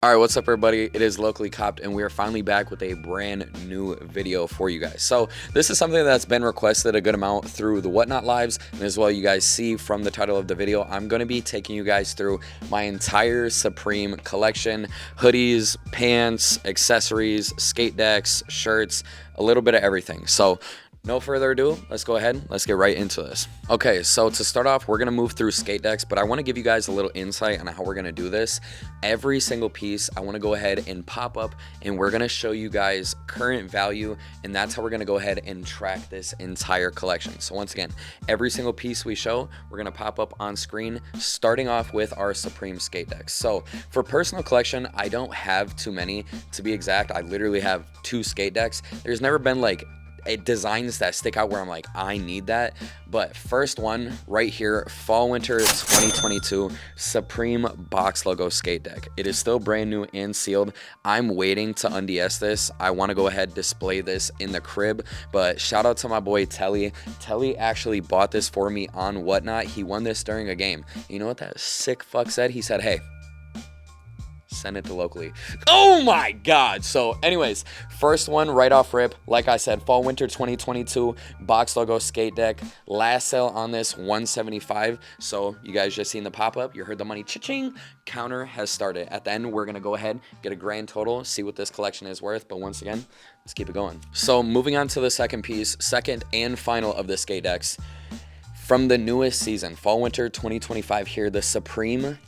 All right, what's up, everybody? It is Locally Copped, and we are finally back with a brand new video for you guys. So this is something that's been requested a good amount through the Whatnot Lives, and as well you guys see from the title of the video, I'm going to be taking you guys through my entire Supreme collection: hoodies, pants, accessories, skate decks, shirts, a little bit of everything. So no further ado, let's go ahead, let's get right into this. Okay, so to start off, we're gonna move through skate decks, but I wanna give you guys a little insight on how we're gonna do this. Every single piece, I wanna go ahead and pop up, and we're gonna show you guys current value, and that's how we're gonna go ahead and track this entire collection. So once again, every single piece we show, we're gonna pop up on screen, starting off with our Supreme skate decks. So for personal collection, I don't have too many. To be exact, I literally have 2 skate decks. There's never been like designs that stick out where I'm like, I need that. But first one right here, fall winter 2022 Supreme box logo skate deck. It is still brand new and sealed. I'm waiting to unds this. I want to go ahead display this in the crib, but shout out to my boy Telly. Telly actually bought this for me on Whatnot. He won this during a game. You know what that sick fuck said? He said, hey, send it to Locally. Oh my god. So anyways, first one right off rip, like I said, fall winter 2022 box logo skate deck. Last sale on this $175. So you guys just seen the pop-up, you heard the money cha-ching. Counter has started. At the end, we're gonna go ahead, get a grand total, see what this collection is worth. But once again, let's keep it going. So moving on to the second piece, second and final of the skate decks from the newest season, fall winter 2025 here, the Supreme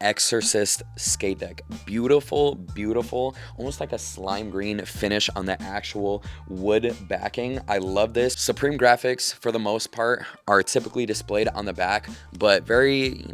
Exorcist skate deck. Beautiful, beautiful, almost like a slime green finish on the actual wood backing. I love this. Supreme graphics, for the most part, are typically displayed on the back, but very,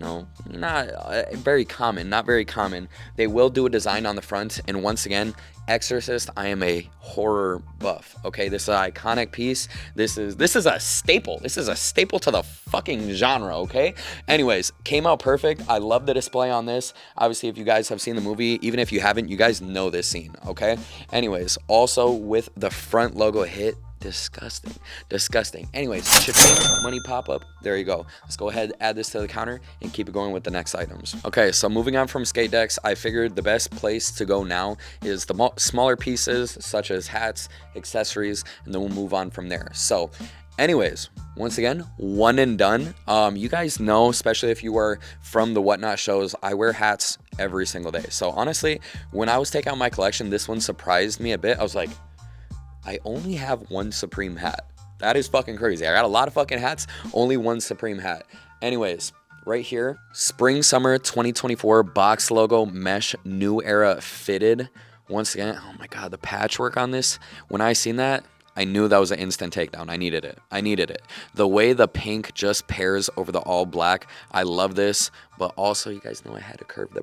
not very common, not very common. They will do a design on the front, and once again, Exorcist, I am a horror buff. Okay, this is an iconic piece. This is a staple. This is a staple to the fucking genre. Okay. Anyways, came out perfect. I love the display on this. Obviously, if you guys have seen the movie, even if you haven't, you guys know this scene. Okay. Anyways, also with the front logo hit. Disgusting. Anyways, cha-ching, money pop up. There you go. Let's go ahead, add this to the counter, and keep it going with the next items. Okay, so moving on from skate decks, I figured the best place to go now is the smaller pieces, such as hats, accessories, and then we'll move on from there. So anyways, once again, one and done. You guys know, especially if you were from the Whatnot shows, I wear hats every single day. So honestly, when I was taking out my collection, this one surprised me a bit. I was like, I only have one Supreme hat. That is fucking crazy. I got a lot of fucking hats, only one Supreme hat. Anyways, right here, spring summer 2024 box logo mesh new era fitted. Once again, oh my god, the patchwork on this, when I seen that, I knew that was an instant takedown. I needed it. The way the pink just pairs over the all black, I love this. But also, you guys know I had to curve the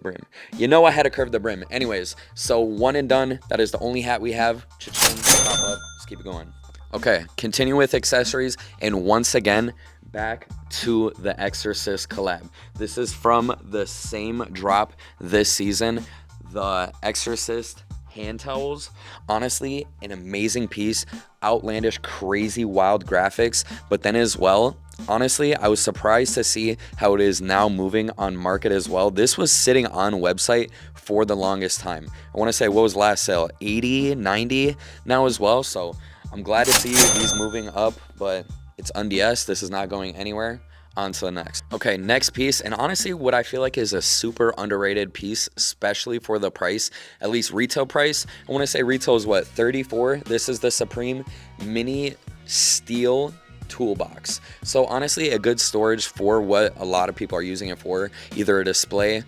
brim. Anyways, so one and done. That is the only hat we have. Cha-ching, pop up. Let's keep it going. Okay, continue with accessories. And once again, back to the Exorcist collab. This is from the same drop this season. The Exorcist hand towels, honestly, an amazing piece. Outlandish, crazy, wild graphics, but then as well, honestly, I was surprised to see how it is now moving on market as well. This was sitting on website for the longest time. I want to say, what was last sale? 80, 90 now as well. So I'm glad to see these moving up, but it's unds. This is not going anywhere. On to the next. Okay, next piece, and honestly what I feel like is a super underrated piece, especially for the price, at least retail price. I want to say retail is what, $34. This is the Supreme mini steel toolbox. So honestly, a good storage for what a lot of people are using it for, either a display.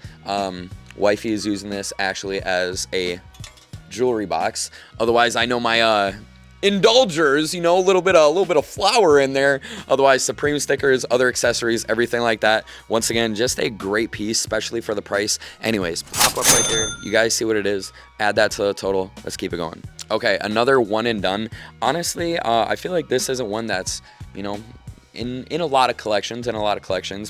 Wifey is using this actually as a jewelry box. Otherwise, I know my indulgers, a little bit of flour in there. Otherwise, Supreme stickers, other accessories, everything like that. Once again, just a great piece, especially for the price. Anyways, pop up right there. You guys see what it is. Add that to the total. Let's keep it going. Okay, another one and done. Honestly, I feel like this isn't one that's, in a lot of collections,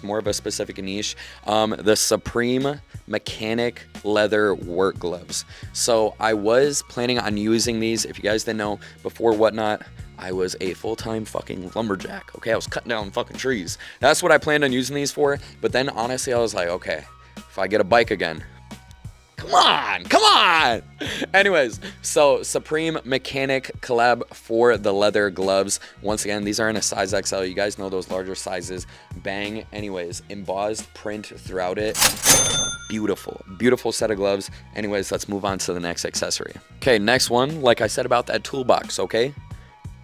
more of a specific niche. The Supreme mechanic leather work gloves. So I was planning on using these. If you guys didn't know, before Whatnot, I was a full-time fucking lumberjack. Okay, I was cutting down fucking trees. That's what I planned on using these for. But then honestly, I was like, okay, if I get a bike again, Come on, come on. Anyways, so Supreme Mechanic collab for the leather gloves. Once again, these are in a size XL. You guys know those larger sizes. Bang. Anyways, embossed print throughout it. Beautiful, beautiful set of gloves. Anyways, let's move on to the next accessory. Okay, next one, like I said about that toolbox, okay?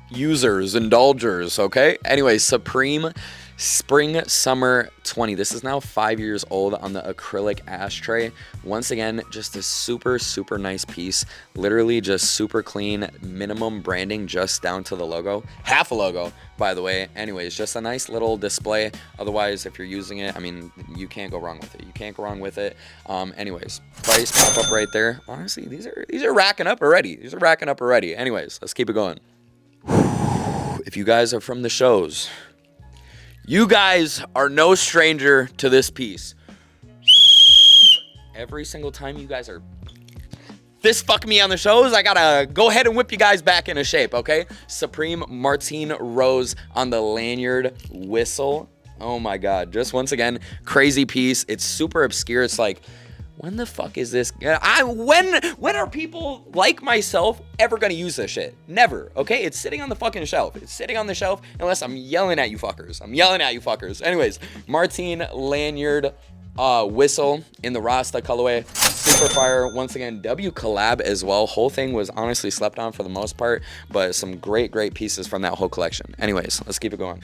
Users, indulgers, okay? Anyways, Supreme Spring Summer 20. This is now 5 years old on the acrylic ashtray. Once again, just a super, super nice piece. Literally just super clean, minimum branding just down to the logo. Half a logo, by the way. Anyways, just a nice little display. Otherwise, if you're using it, I mean, you can't go wrong with it. You can't go wrong with it. Anyways, price pop up right there. Honestly, these are racking up already. These are racking up already. Anyways, let's keep it going. If you guys are from the shows, you guys are no stranger to this piece. Every single time you guys are fist fucking me on the shows, I gotta go ahead and whip you guys back into shape, okay? Supreme Martine Rose on the lanyard whistle. Oh my God, just once again, crazy piece. It's super obscure. It's like, when the fuck is this? When are people like myself ever gonna use this shit? Never, okay? It's sitting on the fucking shelf. It's sitting on the shelf unless I'm yelling at you fuckers. I'm yelling at you fuckers. Anyways, Martine lanyard whistle in the Rasta colorway. Super fire. Once again, W collab as well. Whole thing was honestly slept on for the most part, but some great pieces from that whole collection. Anyways, let's keep it going.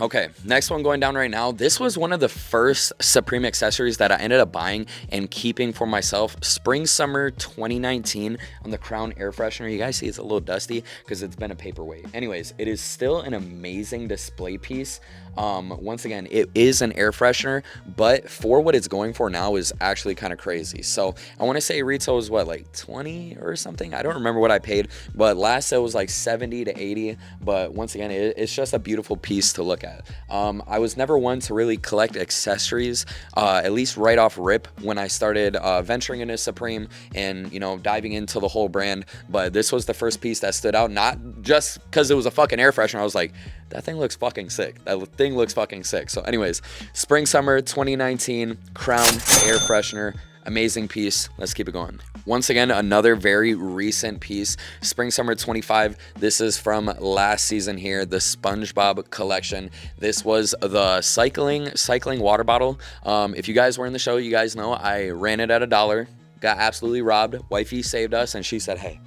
Okay, next one going down right now. This was one of the first Supreme accessories that I ended up buying and keeping for myself. Spring Summer 2019 on the Crown air freshener. You guys see it's a little dusty because it's been a paperweight. Anyways, it is still an amazing display piece. Once again, it is an air freshener, but for what it's going for now is actually kind of crazy. So I want to say retail was what, like 20 or something? I don't remember what I paid, but last sale was like 70 to 80. But once again, it's just a beautiful piece to look at. I was never one to really collect accessories, at least right off rip when I started venturing into Supreme and, you know, diving into the whole brand. But this was the first piece that stood out, not just because it was a fucking air freshener. I was like, that thing looks fucking sick. That thing looks fucking sick. So anyways, Spring Summer 2019 Crown air freshener. Amazing piece. Let's keep it going. Once again, another very recent piece. Spring Summer 25. This is from last season here, the SpongeBob collection. This was the cycling water bottle. If you guys were in the show, you guys know I ran it at $1. Got absolutely robbed. Wifey saved us and she said, hey,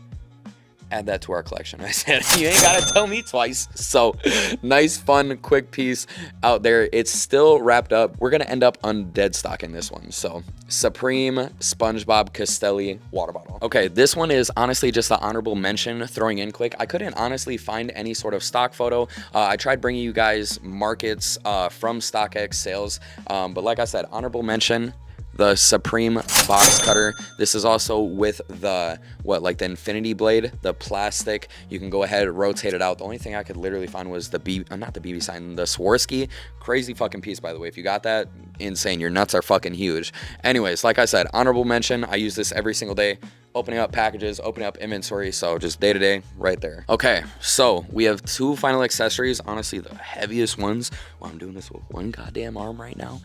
add that to our collection. I said, you ain't gotta tell me twice. So nice, fun, quick piece out there. It's still wrapped up. We're gonna end up on dead stock in this one. So Supreme SpongeBob Castelli water bottle. Okay, this one is honestly just the honorable mention throwing in quick. I couldn't honestly find any sort of stock photo. I tried bringing you guys markets from StockX sales, but like I said, honorable mention. The Supreme box cutter. This is also with the, like the infinity blade, the plastic. You can go ahead and rotate it out. The only thing I could literally find was the not the BB sign, the Swarovski. Crazy fucking piece, by the way. If you got that, insane. Your nuts are fucking huge. Anyways, like I said, honorable mention. I use this every single day. Opening up packages, opening up inventory, so just day to day right there. Okay, so we have two final accessories, honestly the heaviest ones. Well, I'm doing this with one goddamn arm right now.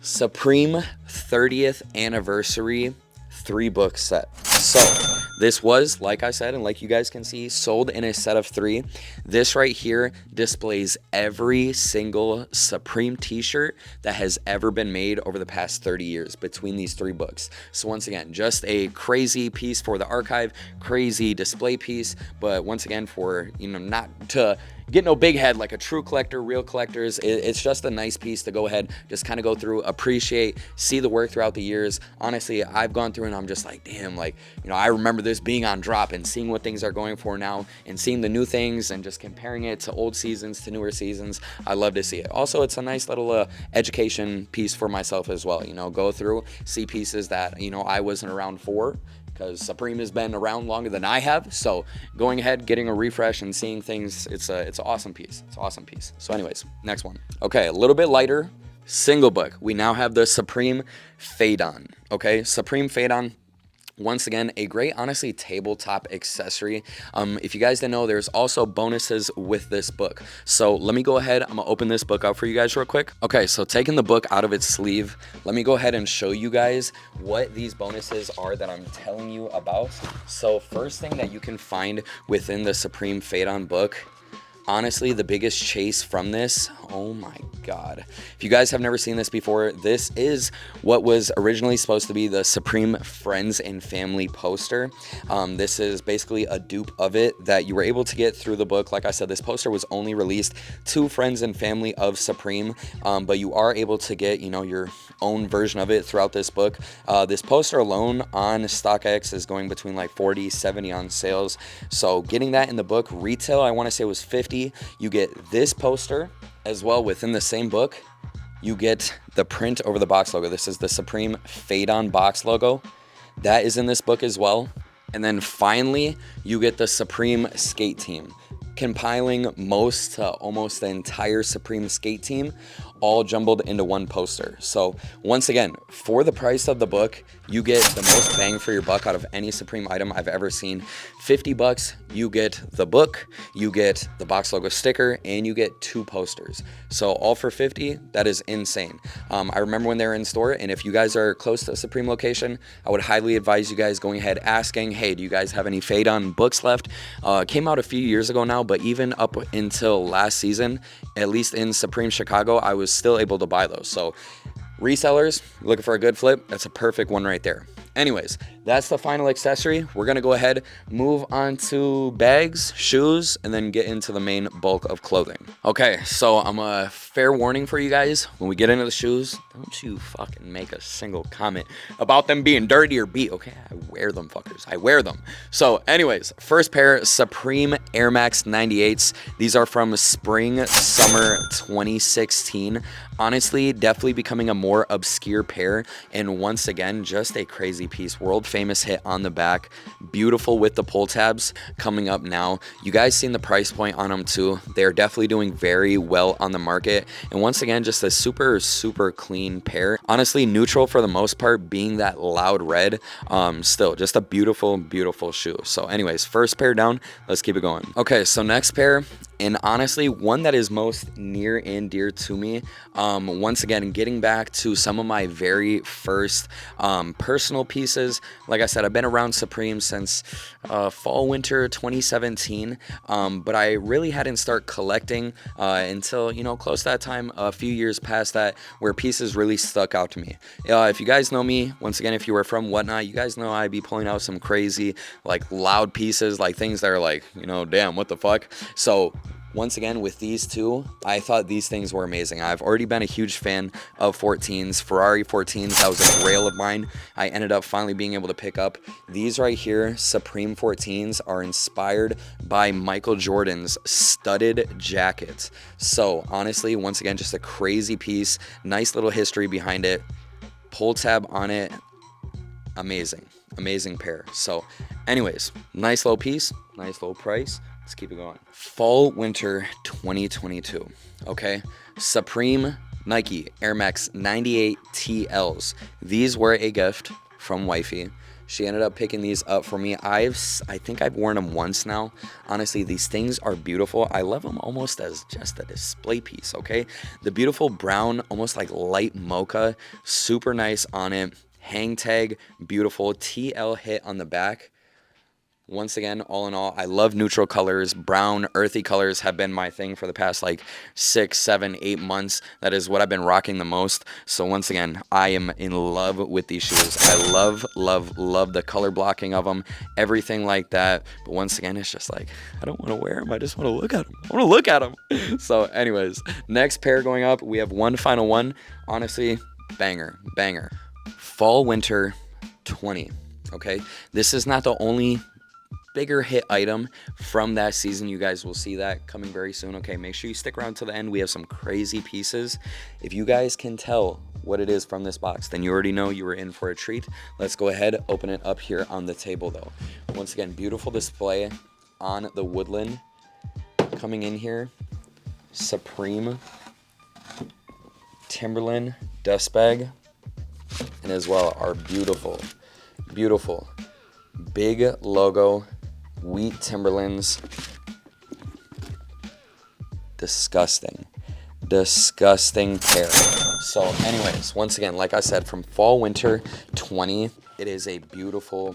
Supreme 30th anniversary 3-book set. So this was, like I said, and like you guys can see, sold in a set of 3. This right here displays every single Supreme t-shirt that has ever been made over the past 30 years between these 3 books. So once again, just a crazy piece for the archive, crazy display piece, but once again, for, you know, not to get no big head like a true collector, real collectors. It's just a nice piece to go ahead, just kind of go through, appreciate, see the work throughout the years. Honestly, I've gone through and I'm just like, damn, like, you know, I remember this being on drop and seeing what things are going for now and seeing the new things and just comparing it to old seasons to newer seasons. I love to see it. Also, it's a nice little education piece for myself as well. You know, go through, see pieces that, you know, I wasn't around for, because Supreme has been around longer than I have. So going ahead, getting a refresh and seeing things, it's an awesome piece. It's an awesome piece. So anyways, next one. Okay, a little bit lighter, single book. We now have the Supreme Fade On. Okay, Supreme Fade On. Once again, a great, honestly, tabletop accessory. If you guys didn't know, there's also bonuses with this book. So let me go ahead. I'm gonna open this book up for you guys real quick. Okay, so taking the book out of its sleeve, let me go ahead and show you guys what these bonuses are that I'm telling you about. So first thing that you can find within the Supreme Fade On book, honestly, the biggest chase from this, oh my God. If you guys have never seen this before, this is what was originally supposed to be the Supreme Friends and Family poster. This is basically a dupe of it that you were able to get through the book. Like I said, this poster was only released to friends and family of Supreme, but you are able to get, you know, your own version of it throughout this book. This poster alone on StockX is going between like 40, 70 on sales. So getting that in the book, retail, I want to say was 50. You get this poster as well within the same book. You get the print over the box logo. This is the Supreme Fade On box logo. That is in this book as well. And then finally, you get the Supreme Skate Team, compiling most to almost the entire Supreme Skate Team, all jumbled into one poster. So once again, for the price of the book, you get the most bang for your buck out of any Supreme item I've ever seen. 50 bucks, you get the book, you get the box logo sticker, and you get 2 posters. So all for 50, that is insane. I remember when they were in store, and if you guys are close to a Supreme location, I would highly advise you guys going ahead asking, hey, do you guys have any Fade On books left? Came out a few years ago now, but even up until last season, at least in Supreme Chicago, I was still able to buy those. So resellers looking for a good flip, that's a perfect one right there. Anyways, that's the final accessory. We're gonna go ahead, move on to bags, shoes, and then get into the main bulk of clothing. Okay, so I'm a fair warning for you guys. When we get into the shoes, don't you fucking make a single comment about them being dirty or beat, okay? I wear them, fuckers. I wear them. So anyways, first pair, Supreme Air Max 98s. These are from spring, summer 2016. Honestly, definitely becoming a more obscure pair. And once again, just a crazy piece. World famous hit on the back. Beautiful with the pull tabs coming up now. You guys seen the price point on them too. They're definitely doing very well on the market. And once again, just a super, super clean pair. Honestly, neutral for the most part, being that loud red. Still, just a beautiful, beautiful shoe. So anyways, first pair down. Let's keep it going. Okay, so next pair. And honestly, one that is most near and dear to me. Once again, getting back to some of my very first personal pieces. Like I said, I've been around Supreme since fall, winter 2017. But I really hadn't started collecting until, you know, close to that time, a few years past that, where pieces really stuck out to me. If you guys know me, once again, if you were from Whatnot, you guys know I'd be pulling out some crazy, like loud pieces, like things that are like, you know, damn, what the fuck? So once again, with these two, I thought these things were amazing. I've already been a huge fan of 14s, Ferrari 14s. That was a grail of mine. I ended up finally being able to pick up. These right here, Supreme 14s, are inspired by Michael Jordan's studded jacket. So honestly, once again, just a crazy piece. Nice little history behind it. Pull tab on it. Amazing. Amazing pair. So anyways, nice little piece, nice little price. Let's keep it going. Fall winter 2022. Okay, Supreme Nike Air Max 98 TLs. These were a gift from wifey. She ended up picking these up for me. I think I've worn them once now. Honestly, these things are beautiful. I love them almost as just a display piece, okay? The beautiful brown, almost like light mocha, super nice on it. Hang tag, beautiful. TL hit on the back. Once again, all in all, I love neutral colors. Brown, earthy colors have been my thing for the past like 6, 7, 8 months. That is what I've been rocking the most. So once again, I am in love with these shoes. I love, love, love the color blocking of them, everything like that. But once again, it's just like, I don't want to wear them. I just want to look at them. I want to look at them. So anyways, next pair going up, we have one final one. Honestly, banger, banger. Fall winter 20. Okay, this is not the only bigger hit item from that season. You guys will see that coming very soon. Okay, make sure you stick around to the end. We have some crazy pieces. If you guys can tell what it is from this box, then you already know you were in for a treat. Let's go ahead, open it up here on the table though. Once again, beautiful display on the woodland. Coming in here, Supreme Timberland dust bag, and as well our beautiful, beautiful big logo, wheat Timberlands. Disgusting pair. So anyways, once again, like I said, from fall winter 20, it is a beautiful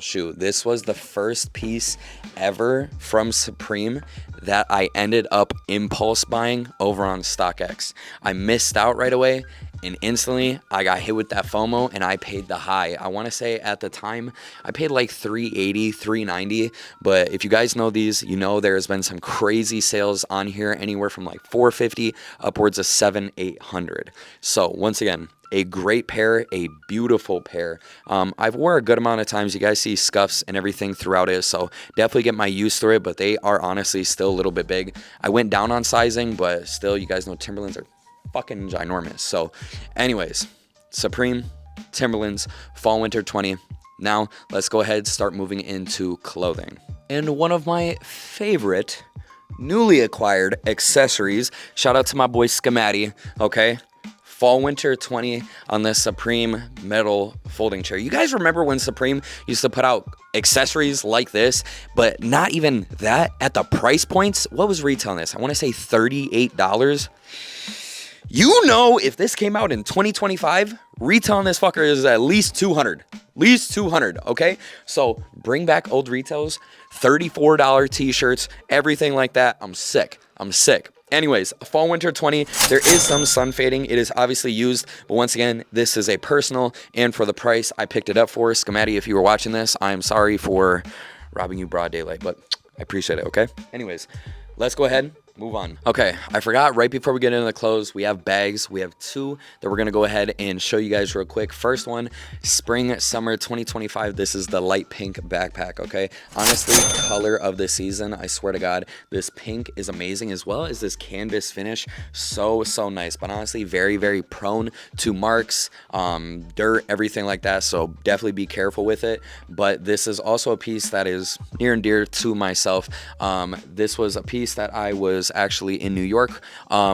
shoe. This was the first piece ever from Supreme that I ended up impulse buying over on StockX. I missed out right away, and instantly I got hit with that FOMO, and I paid the high. I want to say at the time I paid like $380, $390, but if you guys know these, you know there's been some crazy sales on here, anywhere from like $450 upwards of $700, $800. So once again, a great pair, a beautiful pair. I've wore a good amount of times. You guys see scuffs and everything throughout it, so definitely get my use through it, but they are honestly still a little bit big. I went down on sizing, but still, you guys know Timberlands are fucking ginormous. So anyways, Supreme Timberlands fall winter 20. Now let's go ahead and start moving into clothing. And one of my favorite newly acquired accessories, shout out to my boy Scamatti, okay? Fall winter 20 on the Supreme metal folding chair. You guys remember when Supreme used to put out accessories like this, but not even that at the price points? What was retailing this? I want to say $38. You know, if this came out in 2025, retailing this fucker is at least 200. At least 200, okay? So bring back old retails, $34 t-shirts, everything like that. I'm sick. Anyways, fall winter 20, there is some sun fading. It is obviously used, but once again, this is a personal, and for the price I picked it up for. Scamatti, if you were watching this, I'm sorry for robbing you broad daylight, but I appreciate it, okay? Anyways, let's go ahead, move on. Okay, I forgot right before we get into the clothes, we have bags. We have two that we're gonna go ahead and show you guys real quick. First one, spring, summer 2025. This is the light pink backpack, okay? Honestly, color of the season, I swear to God, this pink is amazing, as well as this canvas finish. So nice, but honestly, very prone to marks, dirt, everything like that, so definitely be careful with it. But this is also a piece that is near and dear to myself. This was a piece that I was actually in New York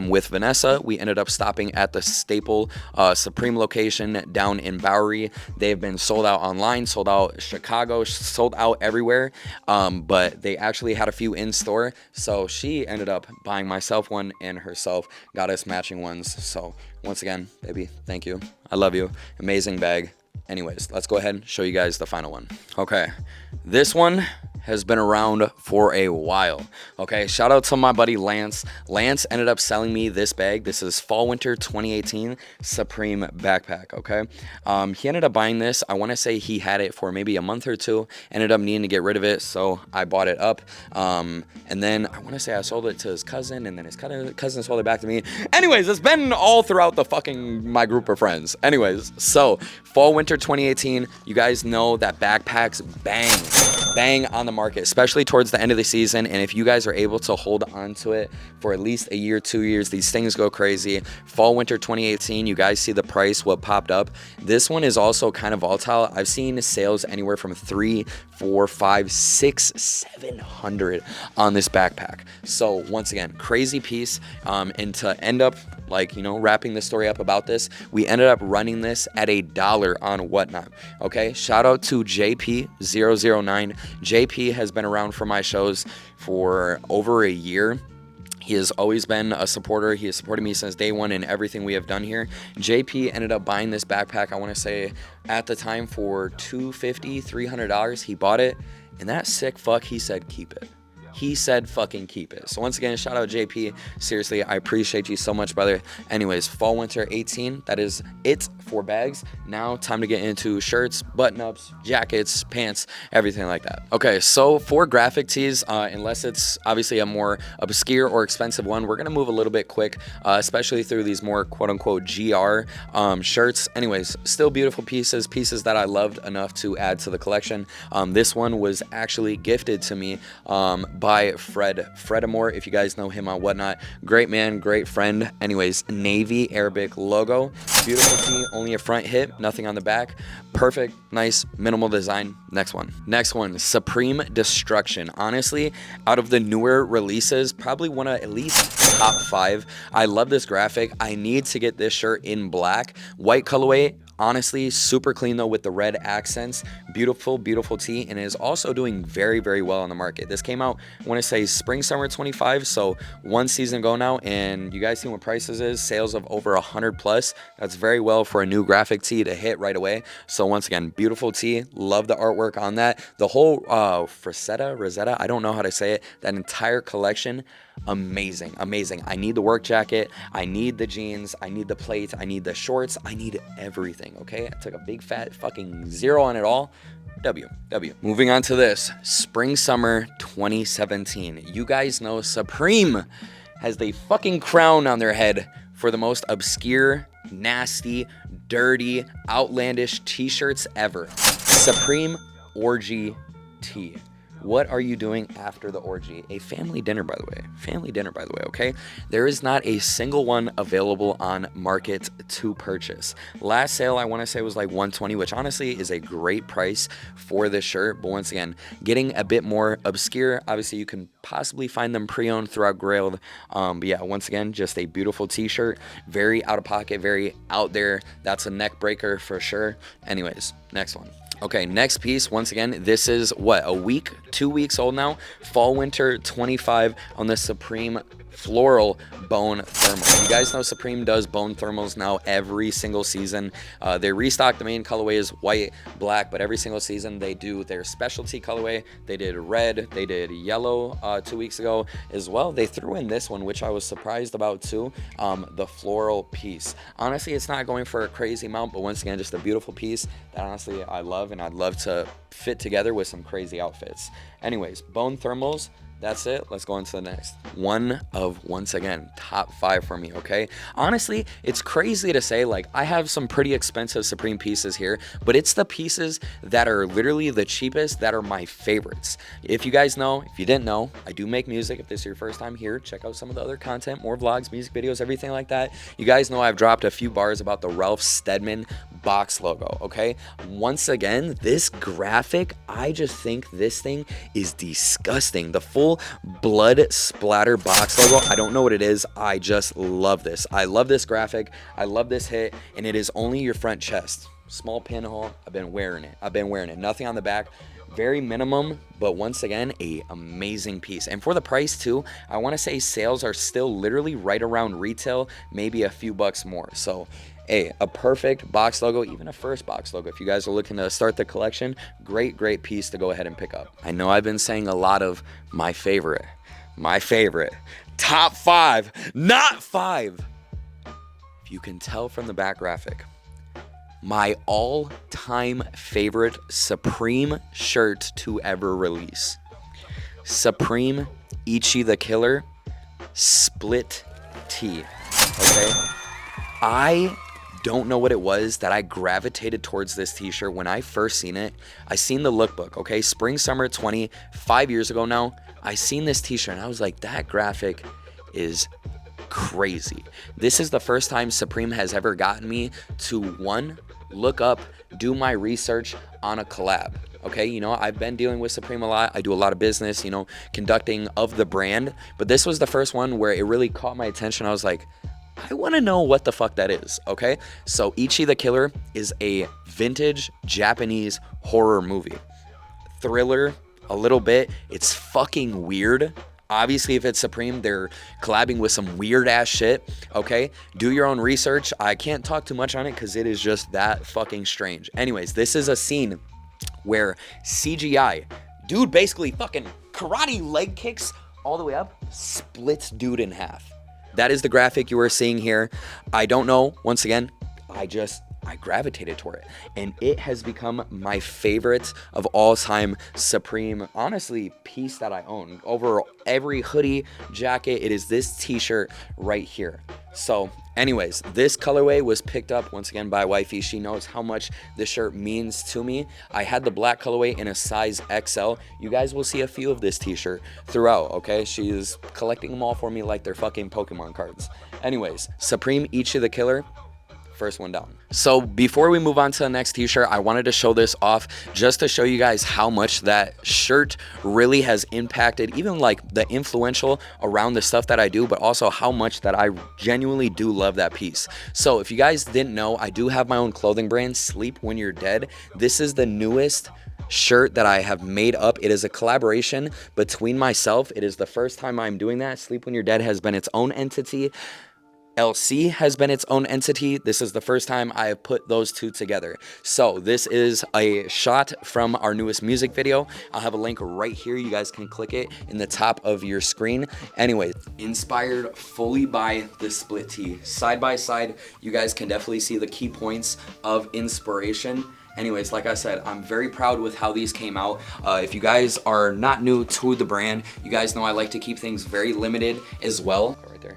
with Vanessa. We ended up stopping at the staple Supreme location down in Bowery. They've been sold out online, sold out Chicago, sold out everywhere, but they actually had a few in store, so she ended up buying myself one, and herself got us matching ones. So once again, baby, thank you, I love you, amazing bag. Anyways, let's go ahead and show you guys the final one. Okay, this one has been around for a while. Okay, shout out to my buddy Lance. Lance ended up selling me this bag. This is fall winter 2018 Supreme backpack, okay? He ended up buying this. I want to say he had it for maybe a month or two, ended up needing to get rid of it, so I bought it up. And then I want to say I sold it to his cousin, and then his cousin sold it back to me. Anyways, it's been all throughout the my group of friends. Anyways, so fall winter 2018, you guys know that backpacks bang on the market, especially towards the end of the season. And if you guys are able to hold on to it for at least a year, 2 years, these things go crazy. Fall winter 2018, you guys see the price, what popped up. This one is also kind of volatile. I've seen sales anywhere from $300, $400, $500, $600, $700 on this backpack. So once again, crazy piece. And to end up, like, you know, wrapping the story up about this, we ended up running this at $1 on Whatnot. Okay, shout out to JP009. JP has been around for my shows for over a year. He has always been a supporter. He has supported me since day one in everything we have done here. JP ended up buying this backpack, I want to say at the time, for $250, $300. He bought it, and that sick fuck, he said keep it. He said fucking keep it. So once again, shout out JP. Seriously, I appreciate you so much, brother. Anyways, fall winter 18, that is it for bags. Now time to get into shirts, button-ups, jackets, pants, everything like that. Okay, so for graphic tees, unless it's obviously a more obscure or expensive one, we're gonna move a little bit quick, especially through these more quote-unquote GR shirts. Anyways, still beautiful pieces that I loved enough to add to the collection. This one was actually gifted to me by Fredamore, if you guys know him on Whatnot. Great man, great friend. Anyways, navy Arabic logo, beautiful tee, only a front hip, nothing on the back. Perfect, nice, minimal design. Next one, Supreme Destruction. Honestly, out of the newer releases, probably one of at least top 5. I love this graphic. I need to get this shirt in black. White colorway Honestly, super clean though with the red accents. Beautiful, beautiful tee, and it is also doing very, very well on the market. This came out, I want to say spring, summer 25, so one season ago now, and you guys see what prices is, sales of over 100 plus. That's very well for a new graphic tee to hit right away. So once again, beautiful tee, love the artwork on that. The whole Rosetta, I don't know how to say it, that entire collection, amazing, amazing. I need the work jacket, I need the jeans, I need the plates, I need the shorts, I need everything, okay? I took a big fat fucking 0 on it all. W. Moving on to this, spring summer 2017. You guys know Supreme has the fucking crown on their head for the most obscure, nasty, dirty, outlandish t-shirts ever. Supreme Orgy Tee. What are you doing after the orgy? A family dinner, by the way. Family dinner, by the way, okay? There is not a single one available on market to purchase. Last sale, I want to say, was like $120, which honestly is a great price for this shirt. But once again, getting a bit more obscure. Obviously, you can possibly find them pre-owned throughout Grailed. But yeah, once again, just a beautiful t-shirt. Very out of pocket, very out there. That's a neck breaker for sure. Anyways, next one. Okay, next piece, once again, this is what, a week, 2 weeks old now? Fall Winter 25 on the Supreme Floral Bone Thermal. You guys know Supreme does bone thermals now every single season. They restock. The main colorway is white, black, but every single season they do their specialty colorway. They did red, they did yellow 2 weeks ago as well. They threw in this one, which I was surprised about too, the floral piece. Honestly, it's not going for a crazy amount, but once again, just a beautiful piece that honestly I love, and I'd love to fit together with some crazy outfits. Anyways, bone thermals. That's it. Let's go on to the next. One of, once again, top 5 for me, okay? Honestly, it's crazy to say, like, I have some pretty expensive Supreme pieces here, but it's the pieces that are literally the cheapest that are my favorites. If you guys know, if you didn't know, I do make music. If this is your first time here, check out some of the other content, more vlogs, music videos, everything like that. You guys know I've dropped a few bars about the Ralph Steadman box logo, okay? Once again, this graphic, I just think this thing is disgusting. The full blood splatter box logo, I don't know what it is. I just love this. I love this graphic. I love this hit, and it is only your front chest. Small pinhole. I've been wearing it. Nothing on the back. Very minimum, but once again, a amazing piece. And for the price too, I want to say sales are still literally right around retail, maybe a few bucks more. So a perfect box logo, even a first box logo. If you guys are looking to start the collection, great piece to go ahead and pick up. I know I've been saying a lot of my favorite, top 5, not 5. If you can tell from the back graphic, my all-time favorite Supreme shirt to ever release. Supreme Ichi the Killer split tee, okay? I don't know what it was that I gravitated towards this t-shirt when I first seen it. I seen the lookbook, okay? Spring, summer 20, 5 years ago now. I seen this t-shirt and I was like, that graphic is crazy. This is the first time Supreme has ever gotten me to, one, look up, do my research on a collab. Okay, you know, I've been dealing with Supreme a lot. I do a lot of business, you know, conducting of the brand. But this was the first one where it really caught my attention. I was like, I want to know what the fuck that is, okay? So Ichi the Killer is a vintage Japanese horror movie. Thriller, a little bit. It's fucking weird. Obviously, if it's Supreme, they're collabing with some weird ass shit, okay? Do your own research. I can't talk too much on it because it is just that fucking strange. Anyways, this is a scene where CGI, dude basically fucking karate leg kicks all the way up, splits dude in half. That is the graphic you are seeing here. I don't know. Once again, I gravitated toward it, and it has become my favorite of all time Supreme, honestly, piece that I own. Over every hoodie, jacket, it is this t-shirt right here. So anyways, this colorway was picked up once again by wifey. She knows how much this shirt means to me. I had the black colorway in a size XL. You guys will see a few of this t-shirt throughout, okay? She is collecting them all for me like they're fucking Pokemon cards. Anyways, Supreme Ichi the Killer, first one down. So before we move on to the next t-shirt, I wanted to show this off just to show you guys how much that shirt really has impacted even like the influential around the stuff that I do, but also how much that I genuinely do love that piece. So if you guys didn't know, I do have my own clothing brand, Sleep When You're Dead. This is the newest shirt that I have made up. It is a collaboration between myself. It is the first time I'm doing that. Sleep When You're Dead has been its own entity. LC has been its own entity. This is the first time I have put those two together. So this is a shot from our newest music video. I'll have a link right here. You guys can click it in the top of your screen. Anyway, inspired fully by the split tee. Side by side, you guys can definitely see the key points of inspiration. Anyways, like I said, I'm very proud with how these came out. If you guys are not new to the brand, you guys know I like to keep things very limited as well. Right there.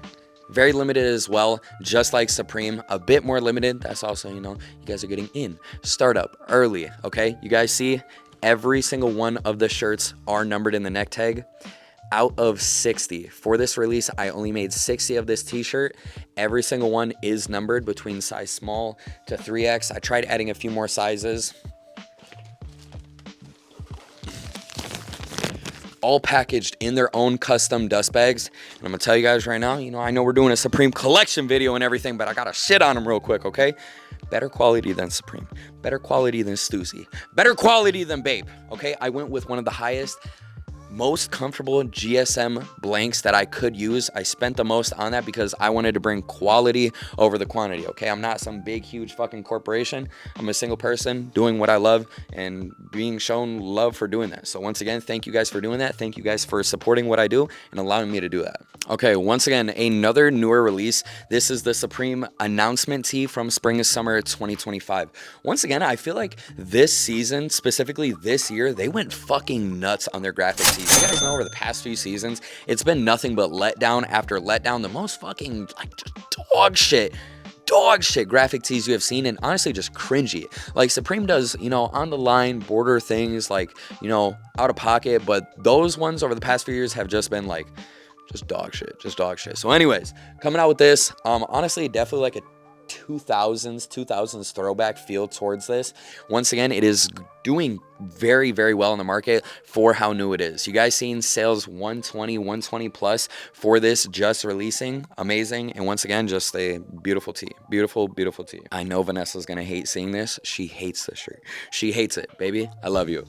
Very limited as well, just like Supreme, a bit more limited. That's also, you know, you guys are getting in startup early, okay? You guys see every single one of the shirts are numbered in the neck tag. Out of 60 for this release, I only made 60 of this t-shirt. Every single one is numbered between size small to 3X. I tried adding a few more sizes. All packaged in their own custom dust bags. And I'm gonna tell you guys right now, you know, I know we're doing a Supreme collection video and everything, but I gotta shit on them real quick, okay? Better quality than Supreme, better quality than Stussy, better quality than Bape, okay? I went with one of the highest, most comfortable GSM blanks that I could use. I spent the most on that because I wanted to bring quality over the quantity, okay? I'm not some big, huge fucking corporation. I'm a single person doing what I love and being shown love for doing that. So once again, thank you guys for doing that. Thank you guys for supporting what I do and allowing me to do that. Okay, once again, another newer release. This is the Supreme announcement tee from Spring and Summer 2025. Once again, I feel like this season, specifically this year, they went fucking nuts on their graphic tees. You guys know over the past few seasons, it's been nothing but letdown after letdown. The most fucking like just dog shit graphic tees you have seen, and honestly just cringy. Like Supreme does, you know, on the line border things like, you know, out of pocket, but those ones over the past few years have just been like just dog shit. So anyways, coming out with this, honestly definitely like a 2000s throwback feel towards this. Once again, it is doing very, very well in the market for how new it is. You guys seen sales 120 plus for this just releasing. Amazing. And once again, just a beautiful tee. Beautiful tee. I know Vanessa's gonna hate seeing this. She hates this shirt. She hates it, baby. I love you.